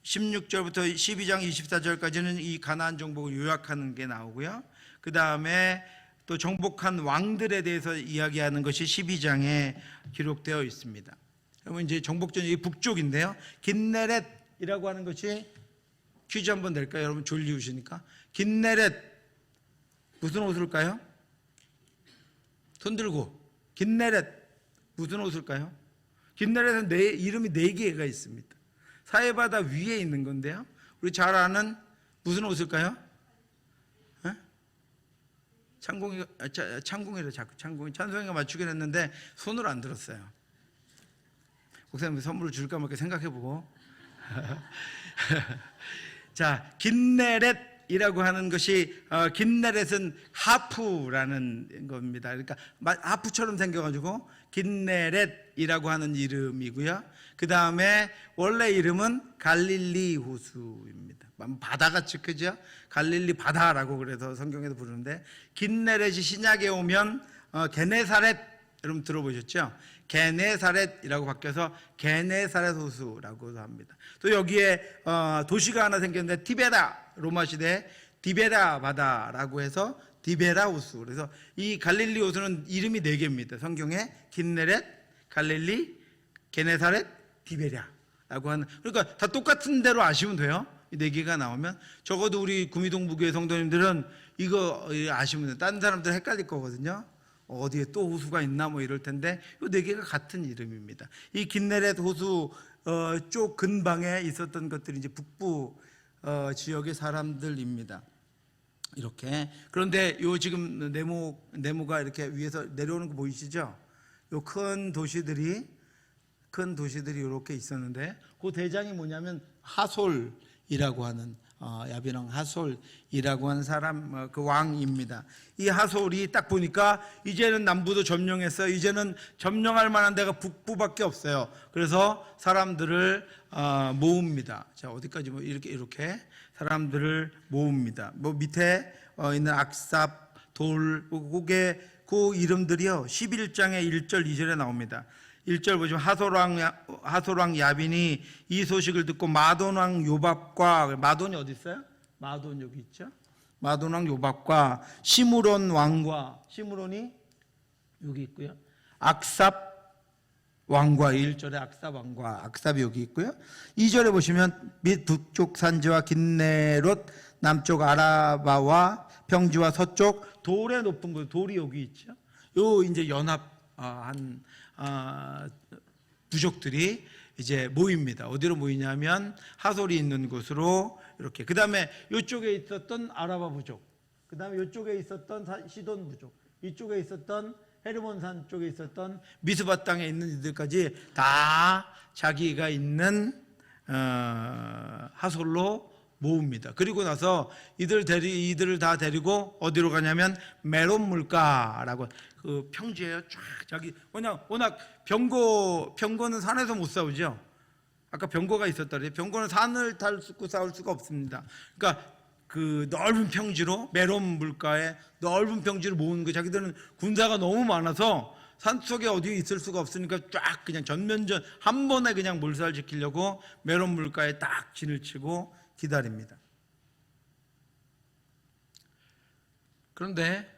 Speaker 1: 16절부터 12장 24절까지는 이 가나안 정복을 요약하는 게 나오고요, 그 다음에 또 정복한 왕들에 대해서 이야기하는 것이 12장에 기록되어 있습니다. 그러면 이제 정복전이 북쪽인데요, 긴네렛이라고 하는 것이, 퀴즈 한번 낼까요? 여러분 졸리우시니까. 긴네렛 무슨 옷일까요? 손 들고. 긴네렛 무슨 옷일까요? 긴네렛은 이름이 4개가 있습니다. 사해바다 위에 있는 건데요, 우리 잘 아는 무슨 옷일까요? 창공이래 자꾸 창공이 찬송이가 맞추긴 했는데 손을 안 들었어요. 목사님 선물을 줄까 말까 생각해보고 자, 긴네렛이라고 하는 것이 긴네렛은 하프라는 겁니다. 그러니까 하프처럼 생겨가지고 긴네렛이라고 하는 이름이고요. 그 다음에 원래 이름은 갈릴리 호수입니다. 바다같이 크죠? 갈릴리 바다라고 그래서 성경에도 부르는데, 긴네렛이 신약에 오면 게네사렛, 여러분 들어보셨죠? 게네사렛이라고 바뀌어서 게네사렛 호수라고 합니다. 또 여기에 도시가 하나 생겼는데 티베라, 로마 시대 디베라 바다라고 해서 디베라 호수. 그래서 이 갈릴리 호수는 이름이 4개입니다. 성경에 긴네렛, 갈릴리, 게네사렛, 디베랴라고 하는, 그러니까 다 똑같은 대로 아시면 돼요. 이 4개가 나오면 적어도 우리 구미동부교회 성도님들은 이거 아시면 돼요. 다른 사람들 헷갈릴 거거든요. 어디에 또 호수가 있나 뭐 이럴 텐데 이 4개가 같은 이름입니다. 이 긴네렛 호수 쪽 근방에 있었던 것들이 이제 북부 지역의 사람들입니다. 이렇게. 그런데 요 지금 네모가 이렇게 위에서 내려오는 거 보이시죠? 요 큰 도시들이 이렇게 있었는데, 그 대장이 뭐냐면 하솔이라고 하는 야비랑 하솔이라고 하는 사람, 그 왕입니다. 이 하솔이 딱 보니까 이제는 남부도 점령했어요. 이제는 점령할 만한 데가 북부밖에 없어요. 그래서 사람들을 모읍니다. 자, 어디까지 뭐 이렇게 사람들을 모읍니다. 뭐 밑에 있는 악삽, 돌, 그게 그 이름들이요 11장의 1절 2절에 나옵니다. 1절 보시면 하솔왕 야빈이 이 소식을 듣고 마돈왕 요밥과, 마돈이 어디 있어요? 마돈 여기 있죠? 마돈왕 요밥과 시므론 왕과, 시므론이 여기 있고요. 악삽 왕과, 1절에 악삽 왕과, 악삽이 여기 있고요. 2절에 보시면 및 북쪽 산지와 긴네롯, 남쪽 아라바와 평지와 서쪽 돌의 높은 곳, 돌이 여기 있죠. 요 이제 연합한 부족들이 이제 모입니다. 어디로 모이냐면 하솔이 있는 곳으로 이렇게. 그 다음에 이쪽에 있었던 아라바 부족, 그 다음에 이쪽에 있었던 시돈 부족, 이쪽에 있었던 헤르몬산 쪽에 있었던 미스바 땅에 있는 이들까지 다 자기가 있는 하솔로 모읍니다. 그리고 나서 이들을 다 데리고 어디로 가냐면 메론 물가라고, 그 평지에요. 쫙 자기 워낙 병거는 산에서 못 싸우죠. 아까 병거가 있었다 그래요. 병거는 산을 타고 싸울 수가 없습니다. 그러니까 그 넓은 평지로, 메론 물가에 넓은 평지로 모으는 거. 자기들은 군사가 너무 많아서 산속에 어디에 있을 수가 없으니까 쫙 그냥 전면전 한 번에 그냥 몰살시키려고 메론 물가에 딱 진을 치고 기다립니다. 그런데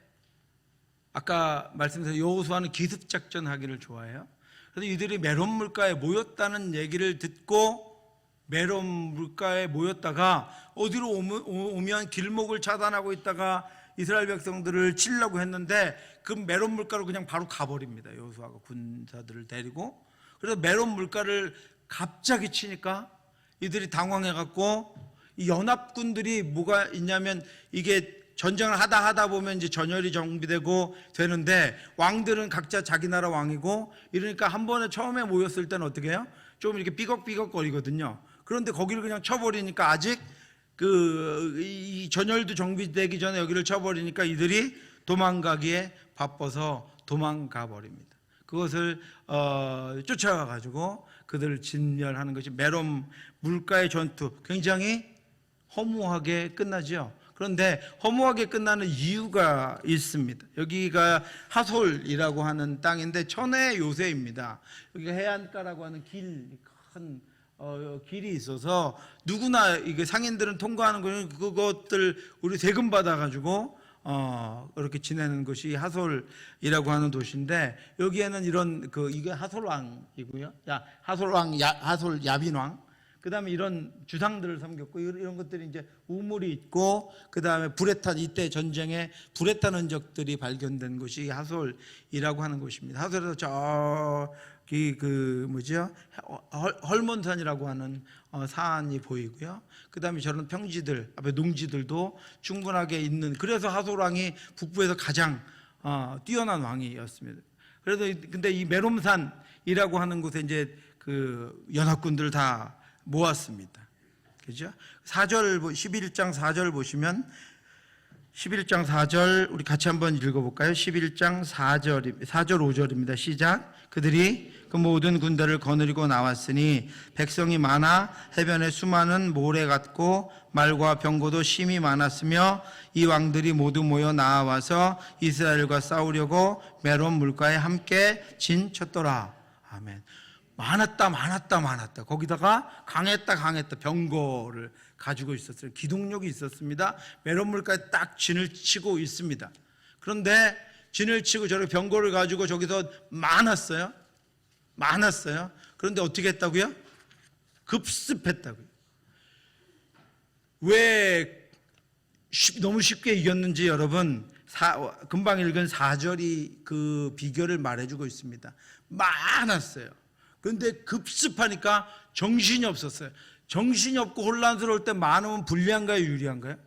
Speaker 1: 아까 말씀드린 여호수아는 기습작전 하기를 좋아해요. 그래서 이들이 메론 물가에 모였다는 얘기를 듣고 메론 물가에 모였다가 어디로 오면 길목을 차단하고 있다가 이스라엘 백성들을 치려고 했는데 그 메론 물가로 그냥 바로 가버립니다. 여호수아가 군사들을 데리고. 그래서 메론 물가를 갑자기 치니까 이들이 당황해갖고, 이 연합군들이 뭐가 있냐면, 이게 전쟁을 하다 보면 이제 전열이 정비되고 되는데, 왕들은 각자 자기 나라 왕이고 이러니까 한 번에 처음에 모였을 때는 어떻게 해요? 좀 이렇게 삐걱삐걱 거리거든요. 그런데 거기를 그냥 쳐버리니까, 아직 이 전열도 정비되기 전에 여기를 쳐버리니까 이들이 도망가기에 바빠서 도망가 버립니다. 그것을 쫓아가가지고 그들을 진멸하는 것이 메론 물가의 전투. 굉장히 허무하게 끝나죠. 그런데 허무하게 끝나는 이유가 있습니다. 여기가 하솔이라고 하는 땅인데 천의 요새입니다. 여기가 해안가라고 하는 큰 길이 있어서 누구나, 이게 상인들은 통과하는 거는 그것들 우리 세금 받아가지고 이렇게 지내는 것이 하솔이라고 하는 도시인데, 여기에는 이런 이게 하솔왕이고요. 하솔 야빈왕. 그 다음에 이런 주상들을 섬겼고, 이런 것들이 이제 우물이 있고, 그 다음에 이때 전쟁에 불에 탄 흔적들이 발견된 곳이 하솔이라고 하는 곳입니다. 하솔에서 그 뭐죠? 헐몬산이라고 하는 산이 보이고요. 그다음에 저런 평지들, 앞에 농지들도 충분하게 있는. 그래서 하소랑이 북부에서 가장 뛰어난 왕이었습니다. 그래서 근데 이 메롬산이라고 하는 곳에 이제 그 연합군들을 다 모았습니다. 그죠? 4절 11장 4절 보시면 11장 4절 우리 같이 한번 읽어볼까요? 11장 4절 5절입니다. 시작. 그들이 그 모든 군대를 거느리고 나왔으니 백성이 많아 해변에 수많은 모래 같고 말과 병거도 심히 많았으며 이 왕들이 모두 모여 나와서 이스라엘과 싸우려고 메론 물가에 함께 진쳤더라. 아멘. 많았다. 거기다가 강했다. 병거를 가지고 있었어요. 기동력이 있었습니다. 메론 물가에 딱 진을 치고 있습니다. 그런데 진을 치고 저렇게 병거를 가지고 저기서 많았어요. 그런데 어떻게 했다고요? 급습했다고요. 왜 너무 쉽게 이겼는지 여러분, 금방 읽은 4절이 그 비결을 말해주고 있습니다. 많았어요. 그런데 급습하니까 정신이 없었어요. 정신이 없고 혼란스러울 때 많으면 불리한가요, 유리한가요?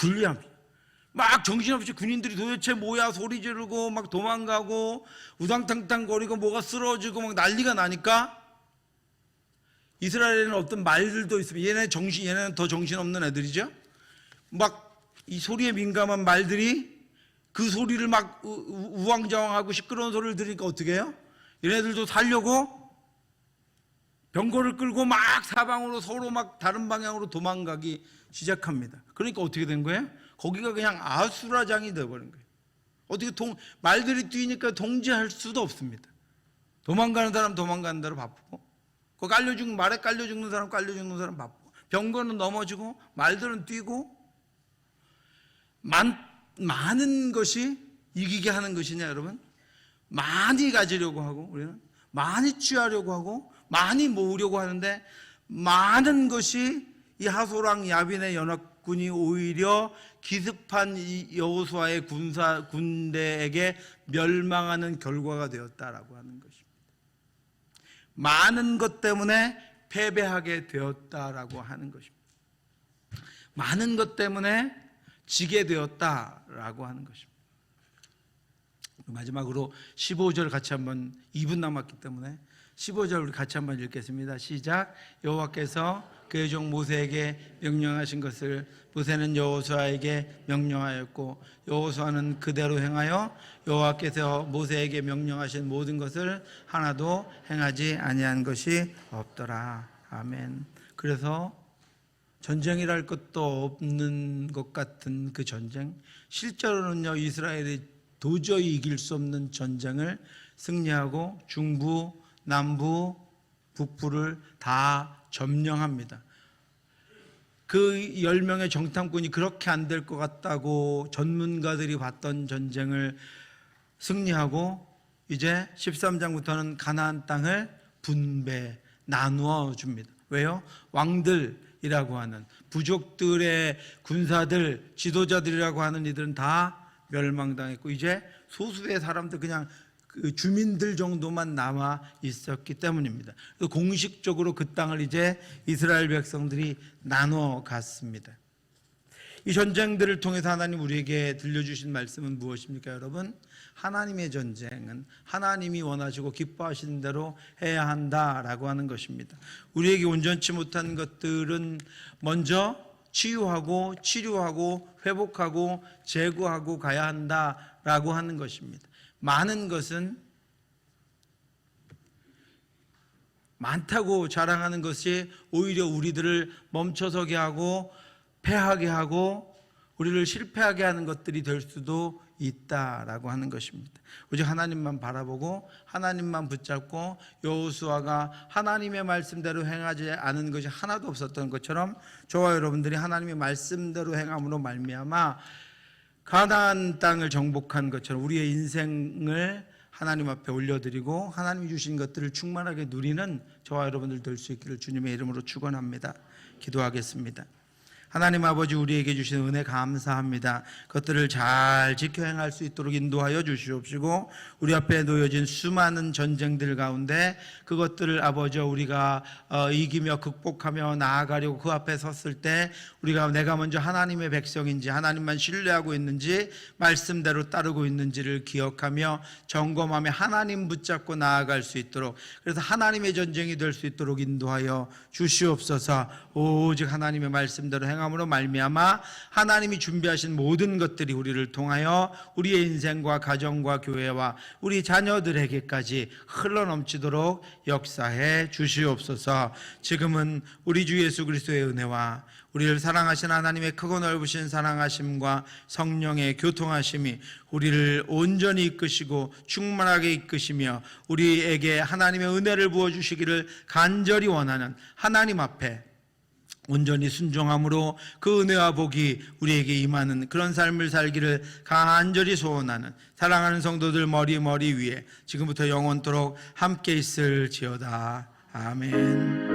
Speaker 1: 유리합니다. 막 정신없이 군인들이 도대체 뭐야 소리 지르고 막 도망가고 우당탕탕 거리고 뭐가 쓰러지고 막 난리가 나니까 이스라엘에는 어떤 말들도 있습니다. 얘네는 더 정신없는 애들이죠. 막 이 소리에 민감한 말들이 그 소리를 막 우왕좌왕하고 시끄러운 소리를 들으니까 어떻게 해요? 얘네들도 살려고 병거를 끌고 막 사방으로 서로 막 다른 방향으로 도망가기 시작합니다. 그러니까 어떻게 된 거예요? 거기가 그냥 아수라장이 되어버린 거예요. 어떻게 말들이 뛰니까 통제할 수도 없습니다. 도망가는 사람 도망가는 대로 바쁘고, 말에 깔려 죽는 사람 바쁘고, 병거는 넘어지고, 말들은 뛰고, 많은 것이 이기게 하는 것이냐, 여러분? 많이 가지려고 하고, 우리는 많이 취하려고 하고, 많이 모으려고 하는데, 많은 것이 이 하소랑 야빈의 연합군이 오히려 기습한 이 여호수아의 군대에게 멸망하는 결과가 되었다라고 하는 것입니다. 많은 것 때문에 패배하게 되었다라고 하는 것입니다. 많은 것 때문에 지게 되었다라고 하는 것입니다. 마지막으로 15절 같이 한번 2분 남았기 때문에 15절 우리 같이 한번 읽겠습니다. 시작. 여호와께서 그의 종 모세에게 명령하신 것을 모세는 여호수아에게 명령하였고 여호수아는 그대로 행하여 여호와께서 모세에게 명령하신 모든 것을 하나도 행하지 아니한 것이 없더라. 아멘. 그래서 전쟁이랄 것도 없는 것 같은 그 전쟁, 실제로는요 이스라엘이 도저히 이길 수 없는 전쟁을 승리하고 중부, 남부, 북부를 다 점령합니다. 그 10명의 정탐꾼이 그렇게 안 될 것 같다고 전문가들이 봤던 전쟁을 승리하고 이제 13장부터는 가나안 땅을 나누어 줍니다. 왜요? 왕들이라고 하는 부족들의 군사들, 지도자들이라고 하는 이들은 다 멸망당했고 이제 소수의 사람들 그냥 그 주민들 정도만 남아 있었기 때문입니다. 공식적으로 그 땅을 이제 이스라엘 백성들이 나눠 갔습니다. 이 전쟁들을 통해서 하나님 우리에게 들려주신 말씀은 무엇입니까, 여러분? 하나님의 전쟁은 하나님이 원하시고 기뻐하시는 대로 해야 한다라고 하는 것입니다. 우리에게 온전치 못한 것들은 먼저 치유하고 치료하고 회복하고 제거하고 가야 한다라고 하는 것입니다. 많은 것은 많다고 자랑하는 것이 오히려 우리들을 멈춰서게 하고 패하게 하고 우리를 실패하게 하는 것들이 될 수도 있다라고 하는 것입니다. 오직 하나님만 바라보고 하나님만 붙잡고 여호수아가 하나님의 말씀대로 행하지 않은 것이 하나도 없었던 것처럼 저와 여러분들이 하나님의 말씀대로 행함으로 말미암아 가나안 땅을 정복한 것처럼 우리의 인생을 하나님 앞에 올려드리고 하나님이 주신 것들을 충만하게 누리는 저와 여러분들 될 수 있기를 주님의 이름으로 축원합니다. 기도하겠습니다. 하나님 아버지, 우리에게 주신 은혜 감사합니다. 그것들을 잘 지켜 행할 수 있도록 인도하여 주시옵시고, 우리 앞에 놓여진 수많은 전쟁들 가운데 그것들을 아버지 우리가 이기며 극복하며 나아가려고 그 앞에 섰을 때 우리가 내가 먼저 하나님의 백성인지, 하나님만 신뢰하고 있는지, 말씀대로 따르고 있는지를 기억하며 점검하며 하나님 붙잡고 나아갈 수 있도록, 그래서 하나님의 전쟁이 될 수 있도록 인도하여 주시옵소서. 오직 하나님의 말씀대로 행함으로 말미암아 하나님이 준비하신 모든 것들이 우리를 통하여 우리의 인생과 가정과 교회와 우리 자녀들에게까지 흘러넘치도록 역사해 주시옵소서. 지금은 우리 주 예수 그리스도의 은혜와 우리를 사랑하신 하나님의 크고 넓으신 사랑하심과 성령의 교통하심이 우리를 온전히 이끄시고 충만하게 이끄시며 우리에게 하나님의 은혜를 부어주시기를 간절히 원하는 하나님 앞에 온전히 순종함으로 그 은혜와 복이 우리에게 임하는 그런 삶을 살기를 간절히 소원하는 사랑하는 성도들 머리 위에 지금부터 영원토록 함께 있을지어다. 아멘.